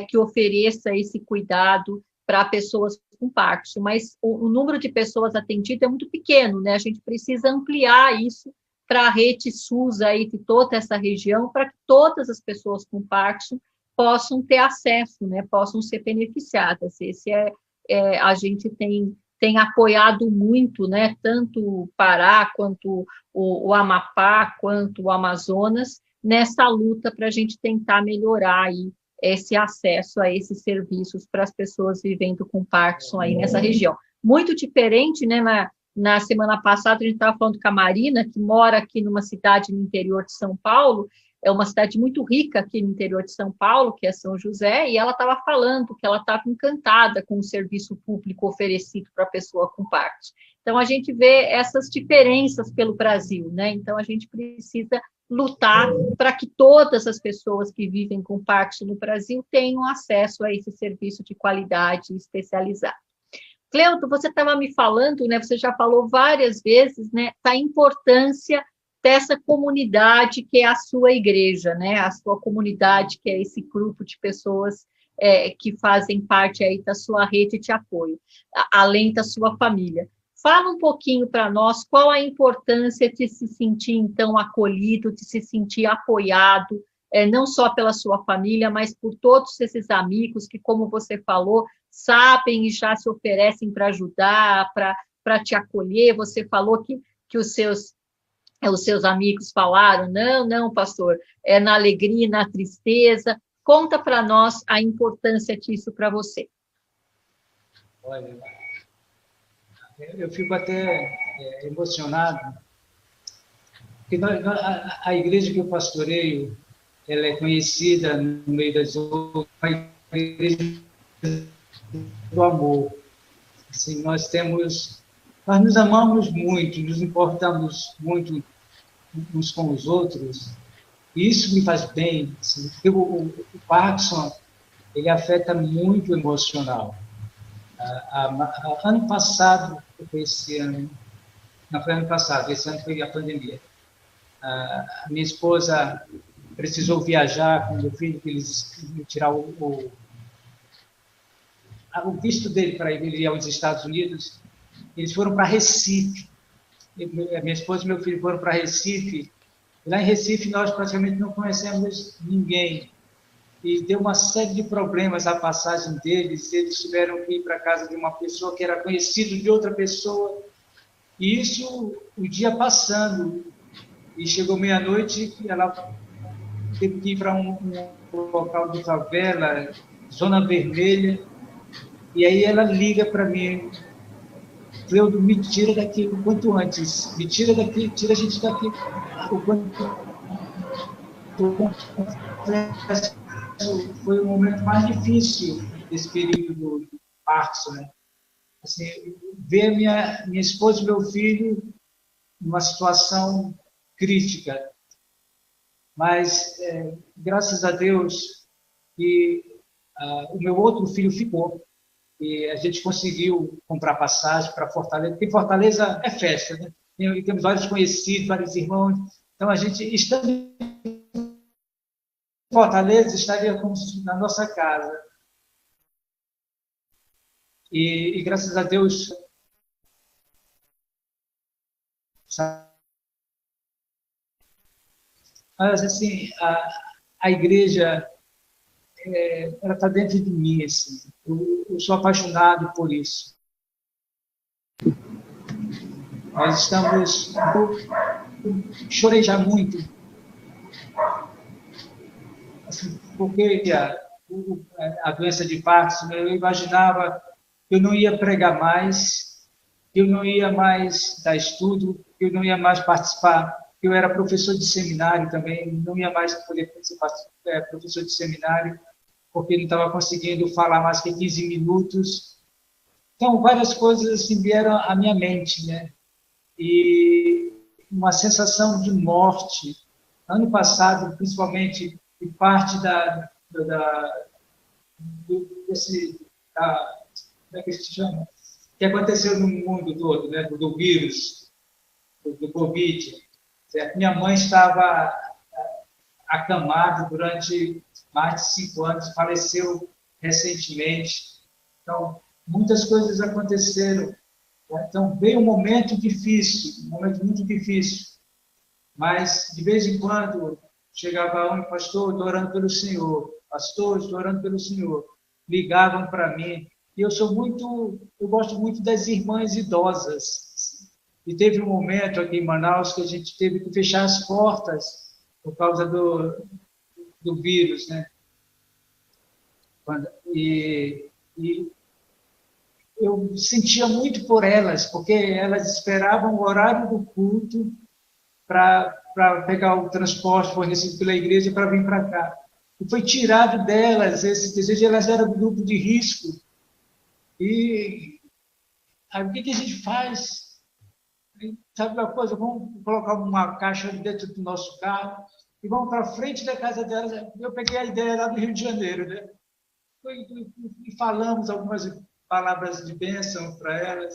que ofereça esse cuidado para pessoas com Parkinson, mas o número de pessoas atendidas é muito pequeno, né? A gente precisa ampliar isso para a rede SUS aí de toda essa região, para que todas as pessoas com Parkinson possam ter acesso, né? Possam ser beneficiadas. Esse a gente tem apoiado muito, né? Tanto o Pará, quanto o Amapá, quanto o Amazonas, nessa luta para a gente tentar melhorar aí esse acesso a esses serviços para as pessoas vivendo com Parkinson aí nessa região. Muito diferente, né? Na semana passada, a gente estava falando com a Marina, que mora aqui numa cidade no interior de São Paulo, é uma cidade muito rica aqui no interior de São Paulo, que é São José, e ela estava falando que ela estava encantada com o serviço público oferecido para a pessoa com Parkinson. Então, a gente vê essas diferenças pelo Brasil, né? Então, a gente precisa lutar para que todas as pessoas que vivem com Parkinson no Brasil tenham acesso a esse serviço de qualidade especializado. Cleuto, você estava me falando, né? Você já falou várias vezes, né? Da importância dessa comunidade que é a sua igreja, né? A sua comunidade, que é esse grupo de pessoas que fazem parte aí da sua rede de apoio, além da sua família. Fala um pouquinho para nós qual a importância de se sentir, então, acolhido, de se sentir apoiado, não só pela sua família, mas por todos esses amigos que, como você falou, sabem e já se oferecem para ajudar, para te acolher. Você falou que os seus amigos falaram, não, não, pastor, é na alegria e na tristeza. Conta para nós a importância disso para você. Olha, eu fico até emocionado, porque a igreja que eu pastoreio, ela é conhecida no meio das outras, a igreja do amor. Assim, nós nos amamos muito, nos importamos muito uns com os outros, e isso me faz bem, assim, porque o Parkinson, ele afeta muito o emocional. Ano passado, foi esse ano, não foi ano passado, esse ano foi a pandemia. A minha esposa precisou viajar com o meu filho, que eles tirar o visto dele para ir aos Estados Unidos. Eles foram para Recife. A minha esposa e meu filho foram para Recife. Lá em Recife, nós praticamente não conhecemos ninguém. E deu uma série de problemas a passagem deles. Eles tiveram que ir para a casa de uma pessoa que era conhecida de outra pessoa. E isso, o dia passando. E chegou meia-noite e ela teve que ir para um local de favela, zona vermelha. E aí ela liga para mim: Cleuto, me tira daqui o quanto antes. Me tira daqui, tira a gente daqui o quanto antes. Foi o momento mais difícil desse período do Parkinson, né? Assim, ver minha esposa e meu filho numa situação crítica. Mas, graças a Deus, que o meu outro filho ficou. E a gente conseguiu comprar passagem para Fortaleza, porque Fortaleza é festa, né? Temos vários conhecidos, vários irmãos. Então, a gente, estando em Fortaleza, estaria como na nossa casa. E graças a Deus, mas, assim, a igreja, ela está dentro de mim, assim. Eu sou apaixonado por isso. Nós estamos... chorei já muito, assim, porque a doença de Parkinson, eu imaginava que eu não ia pregar mais, que eu não ia mais dar estudo, que eu não ia mais participar. Eu era professor de seminário também, não ia mais poder ser professor de seminário, porque não estava conseguindo falar mais que 15 minutos. Então, várias coisas assim, vieram à minha mente, né? E uma sensação de morte. Ano passado, principalmente, e parte desse, como é que se chama? Que aconteceu no mundo todo, né? Do vírus, do Covid. Certo? Minha mãe estava acamada durante mais de 5 anos, faleceu recentemente. Então, muitas coisas aconteceram. Então, veio um momento difícil, um momento muito difícil. Mas, de vez em quando, chegava um pastor, estou orando pelo Senhor. Pastor, estou orando pelo Senhor. Ligavam para mim. E eu gosto muito das irmãs idosas. E teve um momento aqui em Manaus que a gente teve que fechar as portas por causa do vírus, né? E eu sentia muito por elas, porque elas esperavam o horário do culto para pegar o transporte fornecido pela igreja para vir para cá. E foi tirado delas esse desejo, elas eram do grupo de risco. E aí, o que a gente faz? Sabe uma coisa? Vamos colocar uma caixa dentro do nosso carro e vamos para frente da casa delas. Eu peguei a ideia lá do Rio de Janeiro, né? E falamos algumas palavras de bênção para elas,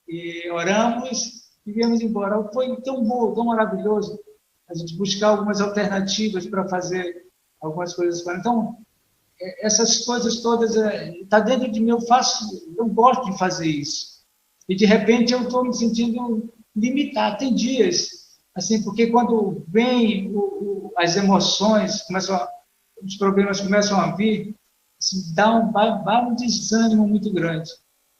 e oramos e viemos embora. Foi tão bom, tão maravilhoso a gente buscar algumas alternativas para fazer algumas coisas. Então, essas coisas todas tá dentro de mim, eu gosto de fazer isso. E de repente eu estou me sentindo limitado. Tem dias assim, porque quando vem as emoções, os problemas começam a vir, assim, dá um desânimo muito grande.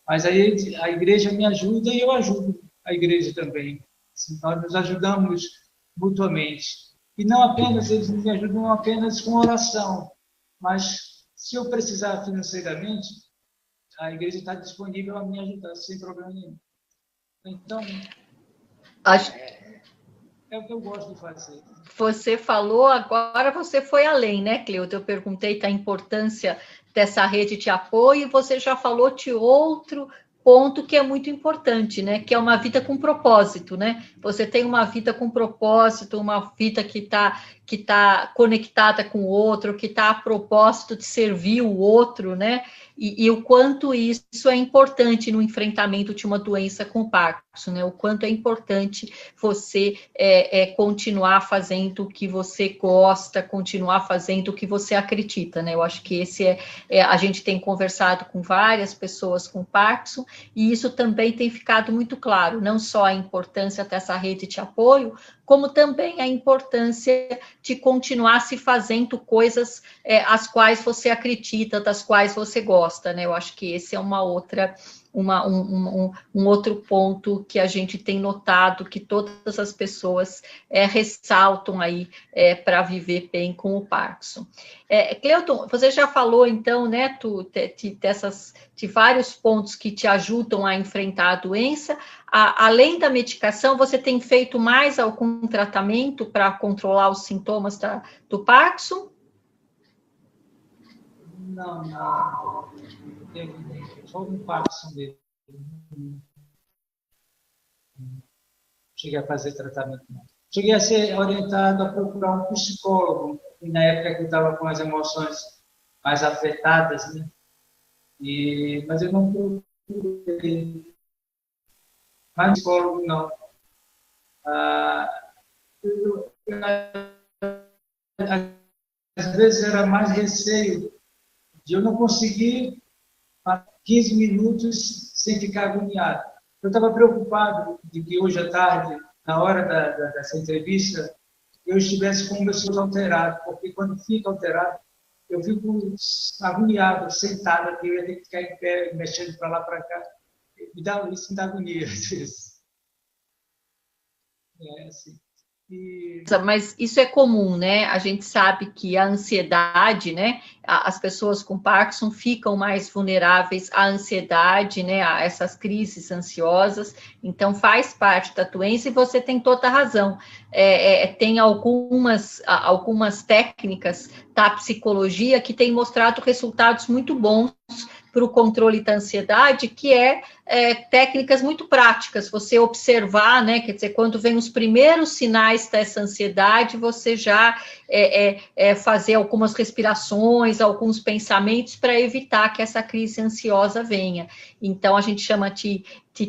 Mas aí a igreja me ajuda e eu ajudo a igreja também. Assim, nós nos ajudamos mutuamente. E não apenas, eles me ajudam apenas com oração, mas se eu precisar financeiramente, a igreja está disponível a me ajudar sem problema nenhum. Então, é o que eu gosto de fazer. Você falou, agora você foi além, né, Cleuta? Eu perguntei da importância dessa rede de apoio e você já falou de outro ponto que é muito importante, né? Que é uma vida com propósito, né? Você tem uma vida com propósito, uma vida que tá conectada com o outro, que está a propósito de servir o outro, né? E o quanto isso é importante no enfrentamento de uma doença com Parkinson, né? O quanto é importante você continuar fazendo o que você gosta, continuar fazendo o que você acredita, né? Eu acho que esse a gente tem conversado com várias pessoas com Parkinson e isso também tem ficado muito claro, não só a importância dessa rede de apoio, como também a importância de continuar se fazendo coisas as quais você acredita, das quais você gosta, né? Eu acho que esse é um outro ponto que a gente tem notado que todas as pessoas ressaltam aí para viver bem com o Parkinson. Cleuton, você já falou então, né, de vários pontos que te ajudam a enfrentar a doença. Além da medicação, você tem feito mais algum tratamento para controlar os sintomas do Parkinson? Não. Só um Parkinson mesmo. Cheguei a fazer tratamento. Cheguei a ser orientado a procurar um psicólogo, na época que eu estava com as emoções mais afetadas, né? Mas eu não procurei mais psicólogo, não. Às vezes era mais receio de eu não conseguir 15 minutos sem ficar agoniado. Eu estava preocupado de que hoje à tarde, na hora dessa entrevista, eu estivesse com o meu sorriso alterado, porque quando fica alterado, eu fico agoniado, sentado aqui, eu ia ter que ficar em pé, mexendo para lá, para cá. Isso me dá agonia, às vezes. Assim. Mas isso é comum, né? A gente sabe que a ansiedade, né? As pessoas com Parkinson ficam mais vulneráveis à ansiedade, né? A essas crises ansiosas. Então, faz parte da doença e você tem toda a razão. Tem algumas técnicas da psicologia que têm mostrado resultados muito bons para o controle da ansiedade, que técnicas muito práticas, você observar, né, quer dizer, quando vem os primeiros sinais dessa ansiedade, você já fazer algumas respirações, alguns pensamentos para evitar que essa crise ansiosa venha. Então, a gente chama de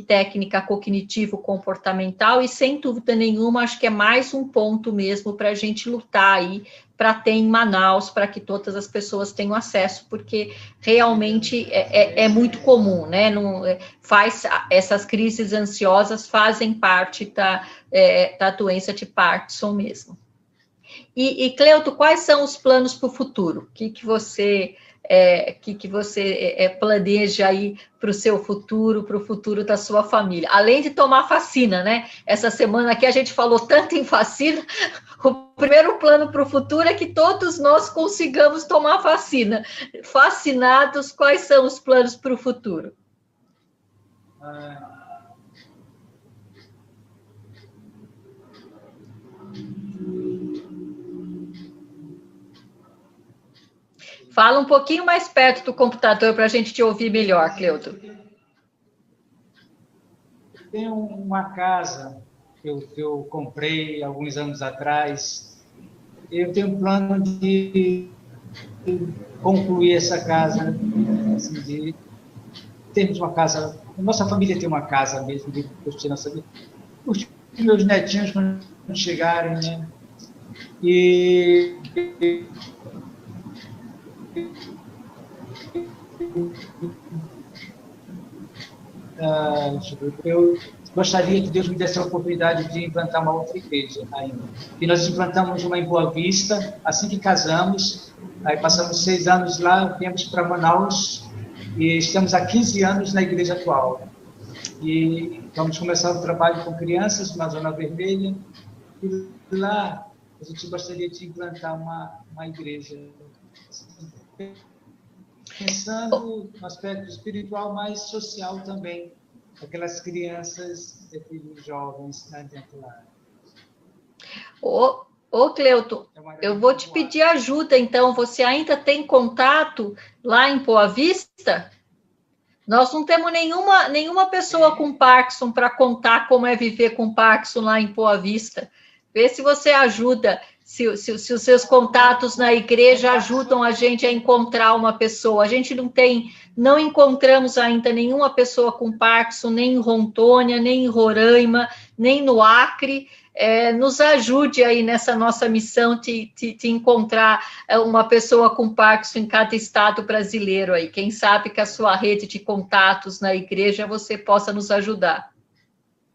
técnica cognitivo-comportamental e, sem dúvida nenhuma, acho que é mais um ponto mesmo para a gente lutar aí para ter em Manaus, para que todas as pessoas tenham acesso, porque realmente é muito comum, né? Essas crises ansiosas fazem parte da doença de Parkinson mesmo. E Cleuto, quais são os planos para o futuro? O que você planeja aí para o seu futuro, para o futuro da sua família? Além de tomar vacina, né? Essa semana aqui a gente falou tanto em vacina. O primeiro plano para o futuro é que todos nós consigamos tomar vacina. Vacinados, quais são os planos para o futuro? Fala um pouquinho mais perto do computador para a gente te ouvir melhor, Cleuto. Tem uma casa que eu comprei alguns anos atrás. Eu tenho um plano de concluir essa casa, assim, de termos uma casa, a nossa família tem uma casa mesmo, de curtir nossa vida. Curtir meus netinhos quando chegarem, né? E eu gostaria que Deus me desse a oportunidade de implantar uma outra igreja ainda. E nós implantamos uma em Boa Vista, assim que casamos, aí passamos 6 anos lá, viemos para Manaus, e estamos há 15 anos na igreja atual. E vamos começar o trabalho com crianças na Zona Vermelha, e lá a gente gostaria de implantar uma igreja, pensando no aspecto espiritual, mas social também, aquelas crianças, aqueles jovens dentro lá. Ô Cleuto, eu vou te pedir ajuda, então. Você ainda tem contato lá em Boa Vista? Nós não temos nenhuma pessoa com Parkinson para contar como é viver com Parkinson lá em Boa Vista. Vê se você ajuda, se os seus contatos na igreja ajudam a gente a encontrar uma pessoa. A gente não encontramos ainda nenhuma pessoa com Parkinson, nem em Rondônia, nem em Roraima, nem no Acre. Nos ajude aí nessa nossa missão de encontrar uma pessoa com Parkinson em cada estado brasileiro aí. Quem sabe que a sua rede de contatos na igreja você possa nos ajudar.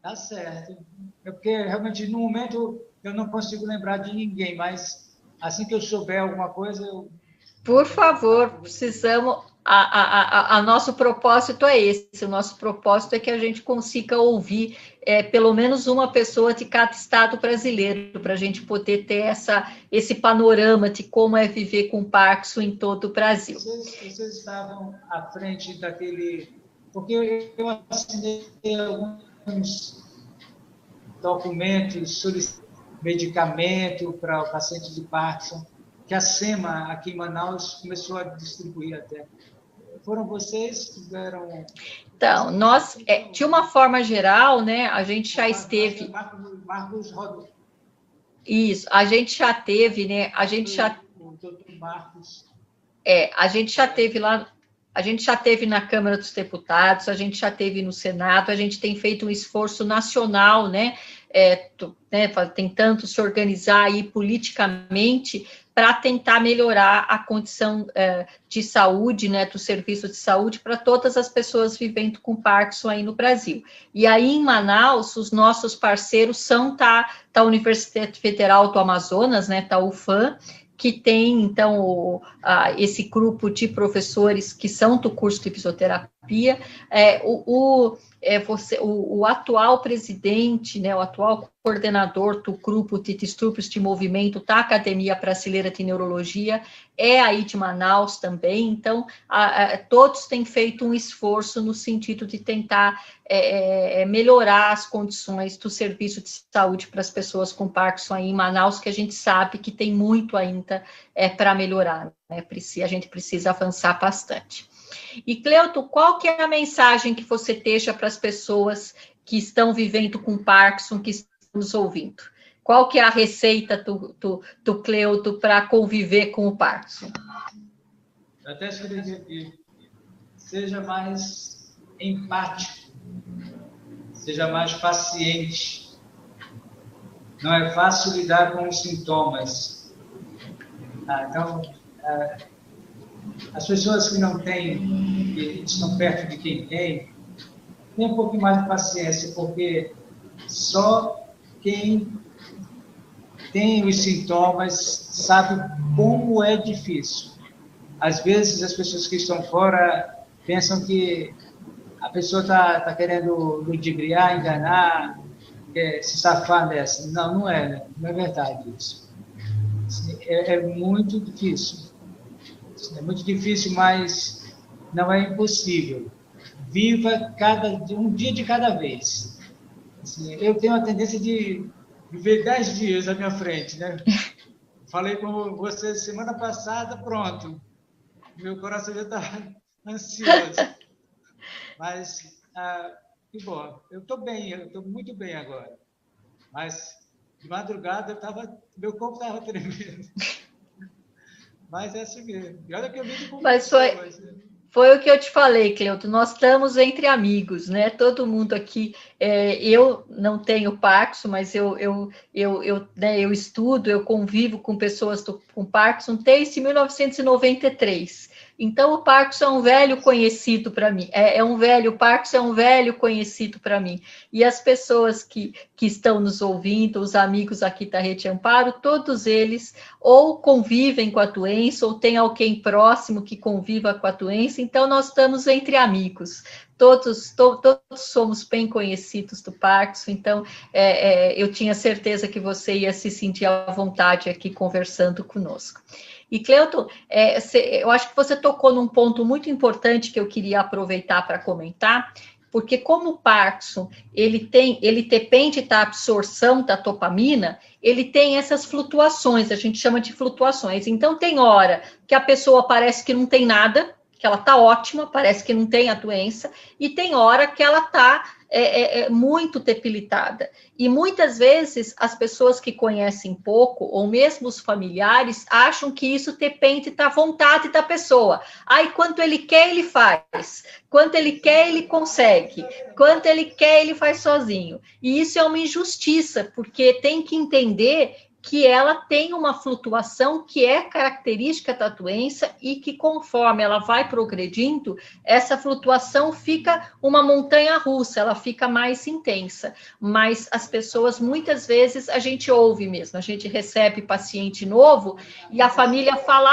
Tá certo. É porque realmente no momento eu não consigo lembrar de ninguém, mas assim que eu souber alguma coisa, eu... Por favor, precisamos. A nosso propósito é esse. O nosso propósito é que a gente consiga ouvir pelo menos uma pessoa de cada estado brasileiro, para a gente poder ter esse panorama de como é viver com Parkinson em todo o Brasil. Vocês estavam à frente daquele... Porque eu assinei alguns documentos sobre medicamento para o paciente de Parkinson, que a SEMA, aqui em Manaus, começou a distribuir até. Foram vocês que deram... Então, nós, de uma forma geral, né, a gente já esteve... Marcos Rodrigues. Isso, a gente já teve, né, O doutor Marcos... a gente já teve lá... A gente já teve na Câmara dos Deputados, a gente já teve no Senado, a gente tem feito um esforço nacional, né, tentando se organizar aí politicamente para tentar melhorar a condição de saúde, né, do serviço de saúde para todas as pessoas vivendo com Parkinson aí no Brasil. E aí em Manaus, os nossos parceiros são da Universidade Federal do Amazonas, né, da UFAM, que tem, então, esse grupo de professores que são do curso de fisioterapia. O atual presidente, né, o atual coordenador do grupo de distúrbios de movimento da Academia Brasileira de Neurologia é aí de Manaus também. Então, todos têm feito um esforço no sentido de tentar melhorar as condições do serviço de saúde para as pessoas com Parkinson aí em Manaus, que a gente sabe que tem muito ainda para melhorar, né? A gente precisa avançar bastante. E, Cleuto, qual que é a mensagem que você deixa para as pessoas que estão vivendo com Parkinson, que estão nos ouvindo? Qual que é a receita do Cleuto para conviver com o Parkinson? Eu até escrevi aqui, seja mais empático, seja mais paciente. Não é fácil lidar com os sintomas. Então, as pessoas que não têm, que estão perto de quem tem um pouquinho mais de paciência, porque só quem tem os sintomas sabe como é difícil. Às vezes, as pessoas que estão fora pensam que a pessoa está querendo ludibriar, enganar, se safar dessa. Não, não é, né? Não é verdade isso. É muito difícil. É muito difícil, mas não é impossível. Viva um dia de cada vez. Assim, eu tenho a tendência de viver 10 dias à minha frente, né? Falei com você semana passada, pronto. Meu coração já está ansioso. Mas, que bom. Eu estou bem, eu estou muito bem agora. Mas, de madrugada, meu corpo estava tremendo. Mas é assim mesmo. E olha que eu vivo com pessoas, né? Foi o que eu te falei, Cleuto, nós estamos entre amigos, né? Todo mundo aqui, eu não tenho Parkinson, mas eu estudo, eu convivo com pessoas com Parkinson desde 1993. Então, o Parkinson é um velho conhecido para mim, o Parkinson é um velho conhecido para mim. E as pessoas que estão nos ouvindo, os amigos aqui da Rede Amparo, todos eles ou convivem com a doença, ou tem alguém próximo que conviva com a doença, então nós estamos entre amigos. Todos somos bem conhecidos do Parkinson, então eu tinha certeza que você ia se sentir à vontade aqui conversando conosco. E, Cleuto, eu acho que você tocou num ponto muito importante que eu queria aproveitar para comentar, porque como o Parkinson, ele depende da absorção da dopamina, ele tem essas flutuações, a gente chama de flutuações. Então, tem hora que a pessoa parece que não tem nada, que ela está ótima, parece que não tem a doença, e tem hora que ela está muito debilitada. E muitas vezes as pessoas que conhecem pouco, ou mesmo os familiares, acham que isso depende da vontade da pessoa. Aí, quanto ele quer, ele faz. Quanto ele quer, ele consegue. Quanto ele quer, ele faz sozinho. E isso é uma injustiça, porque tem que entender que ela tem uma flutuação que é característica da doença e que, conforme ela vai progredindo, essa flutuação fica uma montanha-russa, ela fica mais intensa. Mas as pessoas, muitas vezes, a gente ouve mesmo, a gente recebe paciente novo e a família fala,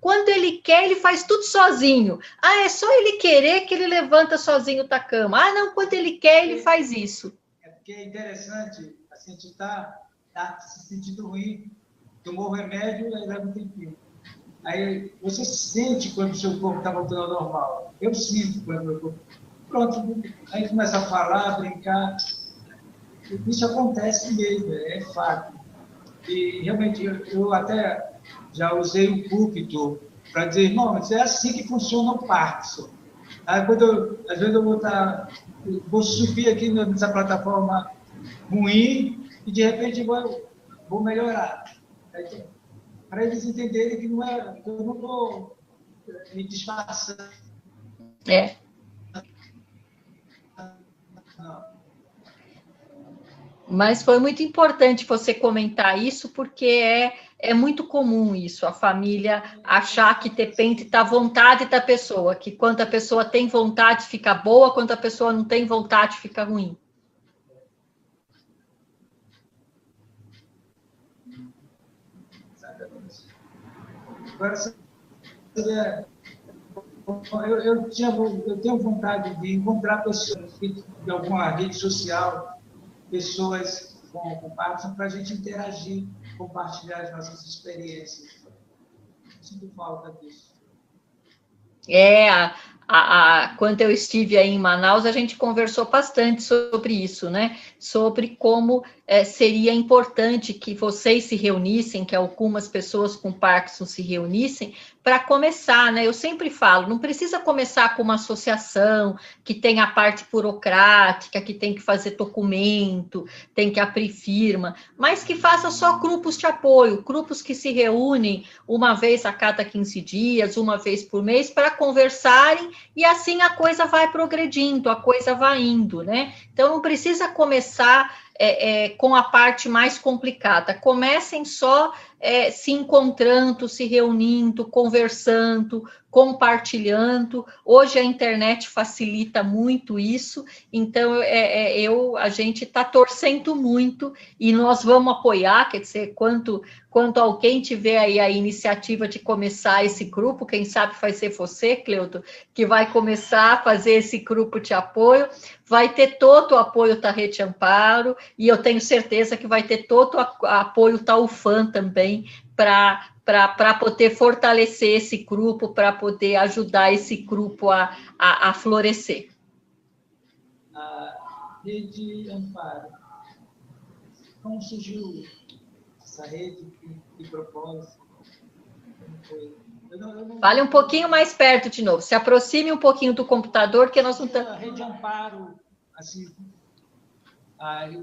quando ele quer, ele faz tudo sozinho. É só ele querer que ele levanta sozinho da cama. Não, quando ele quer, ele faz isso. É porque é interessante, a gente está se sentindo ruim, tomou o remédio, aí leva um tempinho. Aí você sente quando o seu corpo está voltando ao normal. Eu sinto quando o meu corpo... Pronto, aí começa a falar, a brincar. Isso acontece mesmo, é fato. E realmente eu até já usei um púlpito para dizer, irmão, mas é assim que funciona o Parkinson. Aí às vezes eu vou subir aqui nessa plataforma ruim, e de repente vou melhorar. Para eles entenderem que não é, eu não estou me disfarçando. Não. Mas foi muito importante você comentar isso, porque é muito comum isso, a família achar que depende da vontade da pessoa, que quando a pessoa tem vontade fica boa, quando a pessoa não tem vontade fica ruim. Agora, eu tenho vontade de encontrar pessoas de alguma rede social, pessoas com Parkinson, para a gente interagir, compartilhar as nossas experiências. Sinto falta disso. Quando eu estive aí em Manaus, a gente conversou bastante sobre isso, né? Sobre como seria importante que vocês se reunissem, que algumas pessoas com Parkinson se reunissem, para começar, né? Eu sempre falo, não precisa começar com uma associação que tem a parte burocrática, que tem que fazer documento, tem que abrir firma, mas que faça só grupos de apoio, grupos que se reúnem uma vez a cada 15 dias, uma vez por mês, para conversarem, e assim a coisa vai progredindo, a coisa vai indo, né? Então, não precisa começar com a parte mais complicada. Comecem só se encontrando, se reunindo, conversando, compartilhando. Hoje a internet facilita muito isso, então a gente está torcendo muito e nós vamos apoiar, quer dizer, quando alguém tiver aí a iniciativa de começar esse grupo, quem sabe vai ser você, Cleuto, que vai começar a fazer esse grupo de apoio, vai ter todo o apoio da Rede Amparo, e eu tenho certeza que vai ter todo o apoio da UFAM também, para poder fortalecer esse grupo, para poder ajudar esse grupo a florescer. A Rede Amparo, como surgiu essa rede, que propósito? Fale um pouquinho mais perto de novo, se aproxime um pouquinho do computador, que nós não estamos... A Rede Amparo, assim,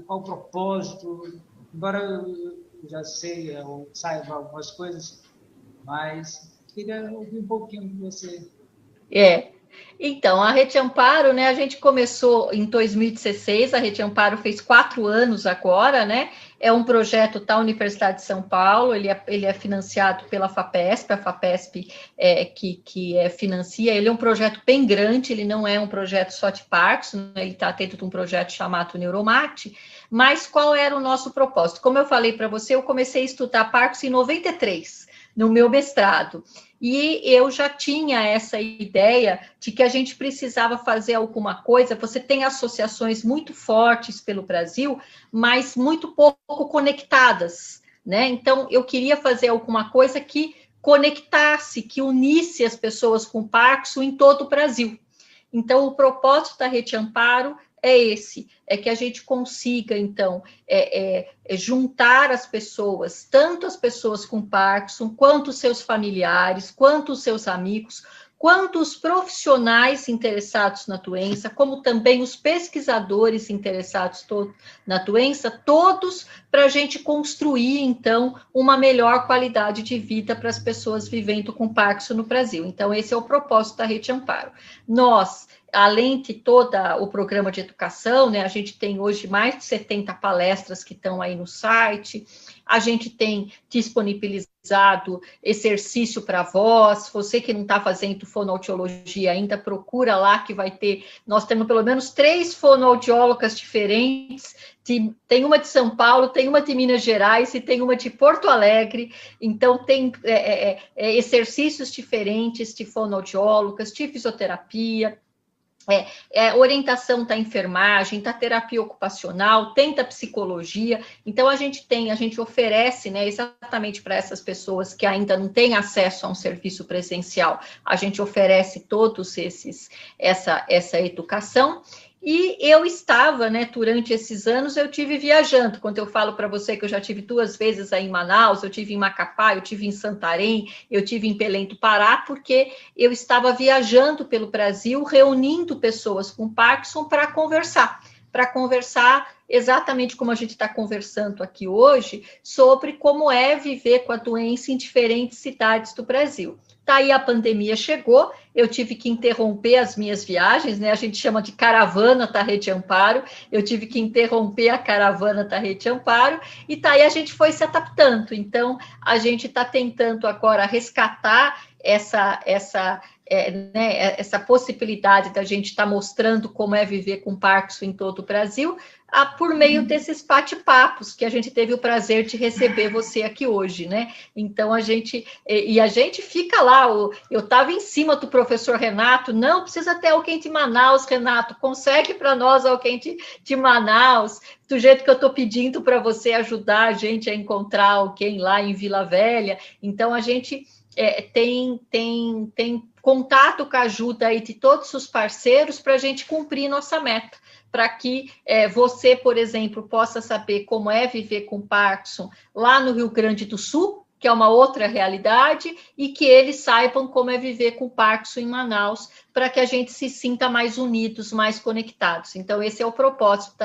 qual o propósito, embora eu já sei ou saiba algumas coisas, mas queria ouvir um pouquinho de você. É. Então, a Rede Amparo, né, a gente começou em 2016, a Rede Amparo fez 4 anos agora, né, é um projeto da Universidade de São Paulo, ele é financiado pela FAPESP, a FAPESP que financia, ele é um projeto bem grande, ele não é um projeto só de Parkinson, ele está dentro de um projeto chamado Neuromate, mas qual era o nosso propósito? Como eu falei para você, eu comecei a estudar Parkinson em 93, no meu mestrado, e eu já tinha essa ideia de que a gente precisava fazer alguma coisa. Você tem associações muito fortes pelo Brasil, mas muito pouco conectadas, né? Então, eu queria fazer alguma coisa que conectasse, que unisse as pessoas com Parkinson em todo o Brasil. Então, o propósito da Rede Amparo é esse, é que a gente consiga, então, juntar as pessoas, tanto as pessoas com Parkinson, quanto os seus familiares, quanto os seus amigos, quanto os profissionais interessados na doença, como também os pesquisadores interessados na doença, todos para a gente construir, então, uma melhor qualidade de vida para as pessoas vivendo com Parkinson no Brasil. Então, esse é o propósito da Rede Amparo. Nós, além de todo o programa de educação, né, a gente tem hoje mais de 70 palestras que estão aí no site, a gente tem disponibilizado exercício para voz, você que não está fazendo fonoaudiologia ainda, procura lá que vai ter, nós temos pelo menos 3 fonoaudiólogas diferentes, tem uma de São Paulo, tem uma de Minas Gerais e tem uma de Porto Alegre, então tem exercícios diferentes de fonoaudiólogas, de fisioterapia, orientação da enfermagem, da terapia ocupacional, tem da psicologia. Então, a gente oferece, né, exatamente para essas pessoas que ainda não têm acesso a um serviço presencial, a gente oferece todos essa educação. E eu estava, né, durante esses anos, eu tive viajando. Quando eu falo para você que eu já tive 2 vezes aí em Manaus, eu tive em Macapá, eu tive em Santarém, eu tive em Belém do Pará, porque eu estava viajando pelo Brasil, reunindo pessoas com Parkinson para conversar exatamente como a gente está conversando aqui hoje, sobre como é viver com a doença em diferentes cidades do Brasil. Daí a pandemia chegou, eu tive que interromper as minhas viagens, né? A gente chama de caravana da Rede Amparo, eu tive que interromper a caravana da Rede Amparo, e daí a gente foi se adaptando. Então, a gente está tentando agora resgatar essa possibilidade da gente estar mostrando como é viver com Parkinson em todo o Brasil, por meio desses bate-papos que a gente teve o prazer de receber você aqui hoje, né? Então, a gente fica lá, eu estava em cima do professor Renato, não precisa ter alguém de Manaus, Renato, consegue para nós alguém de Manaus, do jeito que eu estou pedindo para você ajudar a gente a encontrar alguém lá em Vila Velha. Então, a gente tem contato com a ajuda aí de todos os parceiros para a gente cumprir nossa meta, para que você, por exemplo, possa saber como é viver com Parkinson lá no Rio Grande do Sul, que é uma outra realidade, e que eles saibam como é viver com Parkinson em Manaus, para que a gente se sinta mais unidos, mais conectados. Então, esse é o propósito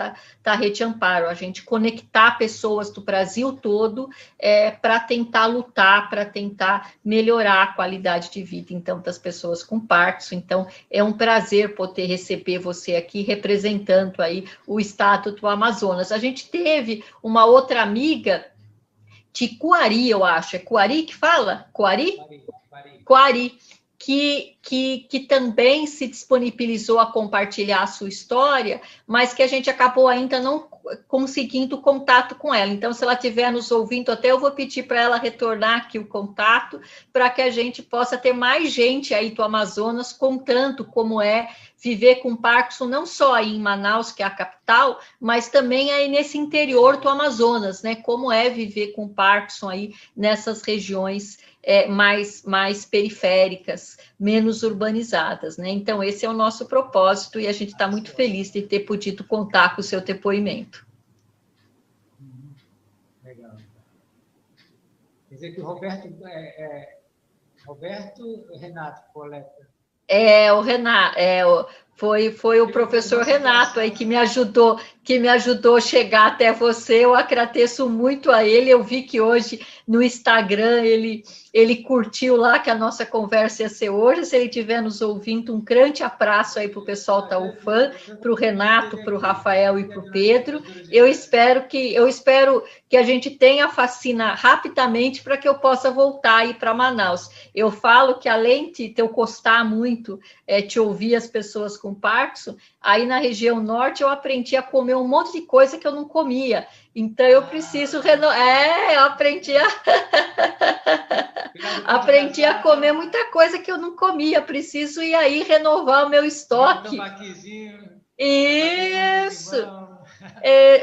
da Rede Amparo, a gente conectar pessoas do Brasil todo para tentar lutar, para tentar melhorar a qualidade de vida, então, das pessoas com Parkinson. Então, é um prazer poder receber você aqui, representando aí o estado do Amazonas. A gente teve uma outra amiga de Coari, eu acho. É Coari que fala? Coari? Coari. Que também se disponibilizou a compartilhar a sua história, mas que a gente acabou ainda não conseguindo contato com ela. Então, se ela estiver nos ouvindo, até eu vou pedir para ela retornar aqui o contato, para que a gente possa ter mais gente aí do Amazonas contando como é viver com Parkinson, não só aí em Manaus, que é a capital, mas também aí nesse interior do Amazonas, né? Como é viver com Parkinson aí nessas regiões mais periféricas, menos urbanizadas, né? Então, esse é o nosso propósito e a gente está muito feliz de ter podido contar com o seu depoimento. Legal. Quer dizer que o Roberto Renato coleta. O Renato, Foi o professor Renato aí que me ajudou a chegar até você. Eu agradeço muito a ele. Eu vi que hoje no Instagram ele curtiu lá que a nossa conversa ia ser hoje. Se ele estiver nos ouvindo, um grande abraço aí para o pessoal da UFAM, para o Renato, para o Rafael e para o Pedro. Eu espero que a gente tenha vacina rapidamente para que eu possa voltar aí para Manaus. Eu falo que além de eu gostar muito te ouvir as pessoas com Parkinson, aí na região norte eu aprendi a comer um monte de coisa que eu não comia. Então eu preciso eu aprendi a comer muita coisa que eu não comia. Preciso ir aí renovar o meu estoque. Isso.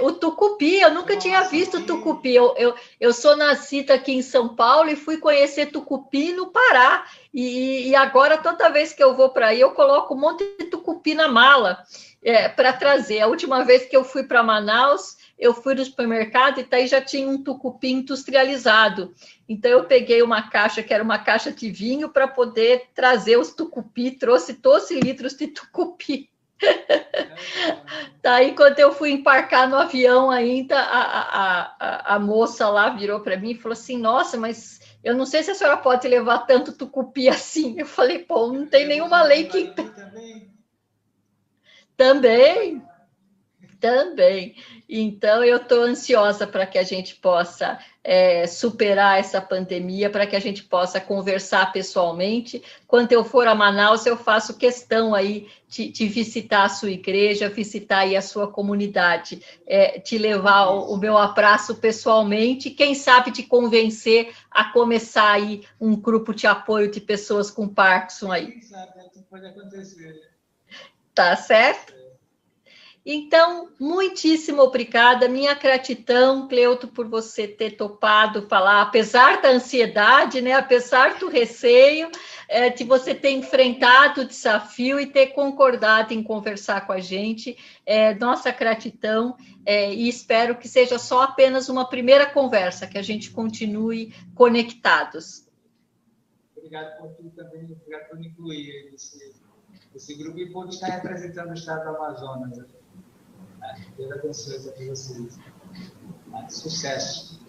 O tucupi, eu nunca tinha visto tucupi. Eu sou nascida aqui em São Paulo e fui conhecer tucupi no Pará. E agora, toda vez que eu vou para aí, eu coloco um monte de tucupi na mala para trazer. A última vez que eu fui para Manaus, eu fui no supermercado e daí já tinha um tucupi industrializado. Então, eu peguei uma caixa, que era uma caixa de vinho, para poder trazer os tucupi. Trouxe 12 litros de tucupi. Daí, quando eu fui embarcar no avião ainda, a moça lá virou para mim e falou assim, nossa, mas eu não sei se a senhora pode levar tanto tucupi assim. Eu falei, pô, não tem nenhuma lei que... Também. Então, eu estou ansiosa para que a gente possa superar essa pandemia, para que a gente possa conversar pessoalmente. Quando eu for a Manaus, eu faço questão aí de visitar a sua igreja, visitar aí a sua comunidade, te levar o meu abraço pessoalmente, quem sabe te convencer a começar aí um grupo de apoio de pessoas com Parkinson aí. Quem sabe, isso pode acontecer. Tá certo? Então, muitíssimo obrigada. Minha gratidão, Cleuto, por você ter topado falar, apesar da ansiedade, né, apesar do receio, de você ter enfrentado o desafio e ter concordado em conversar com a gente. Nossa gratidão e espero que seja só apenas uma primeira conversa, que a gente continue conectados. Obrigado por tudo também, obrigado por me incluir esse grupo e por estar representando o estado do Amazonas. Deus abençoe a vocês. Sucesso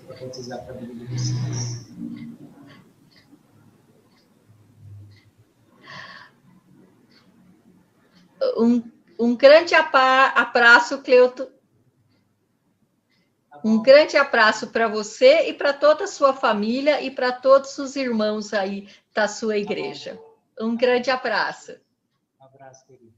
para concretizar a família de vocês. Um grande abraço, Cleuto. Um grande abraço para você e para toda a sua família e para todos os irmãos aí da sua igreja. Um grande abraço. Um abraço, querido.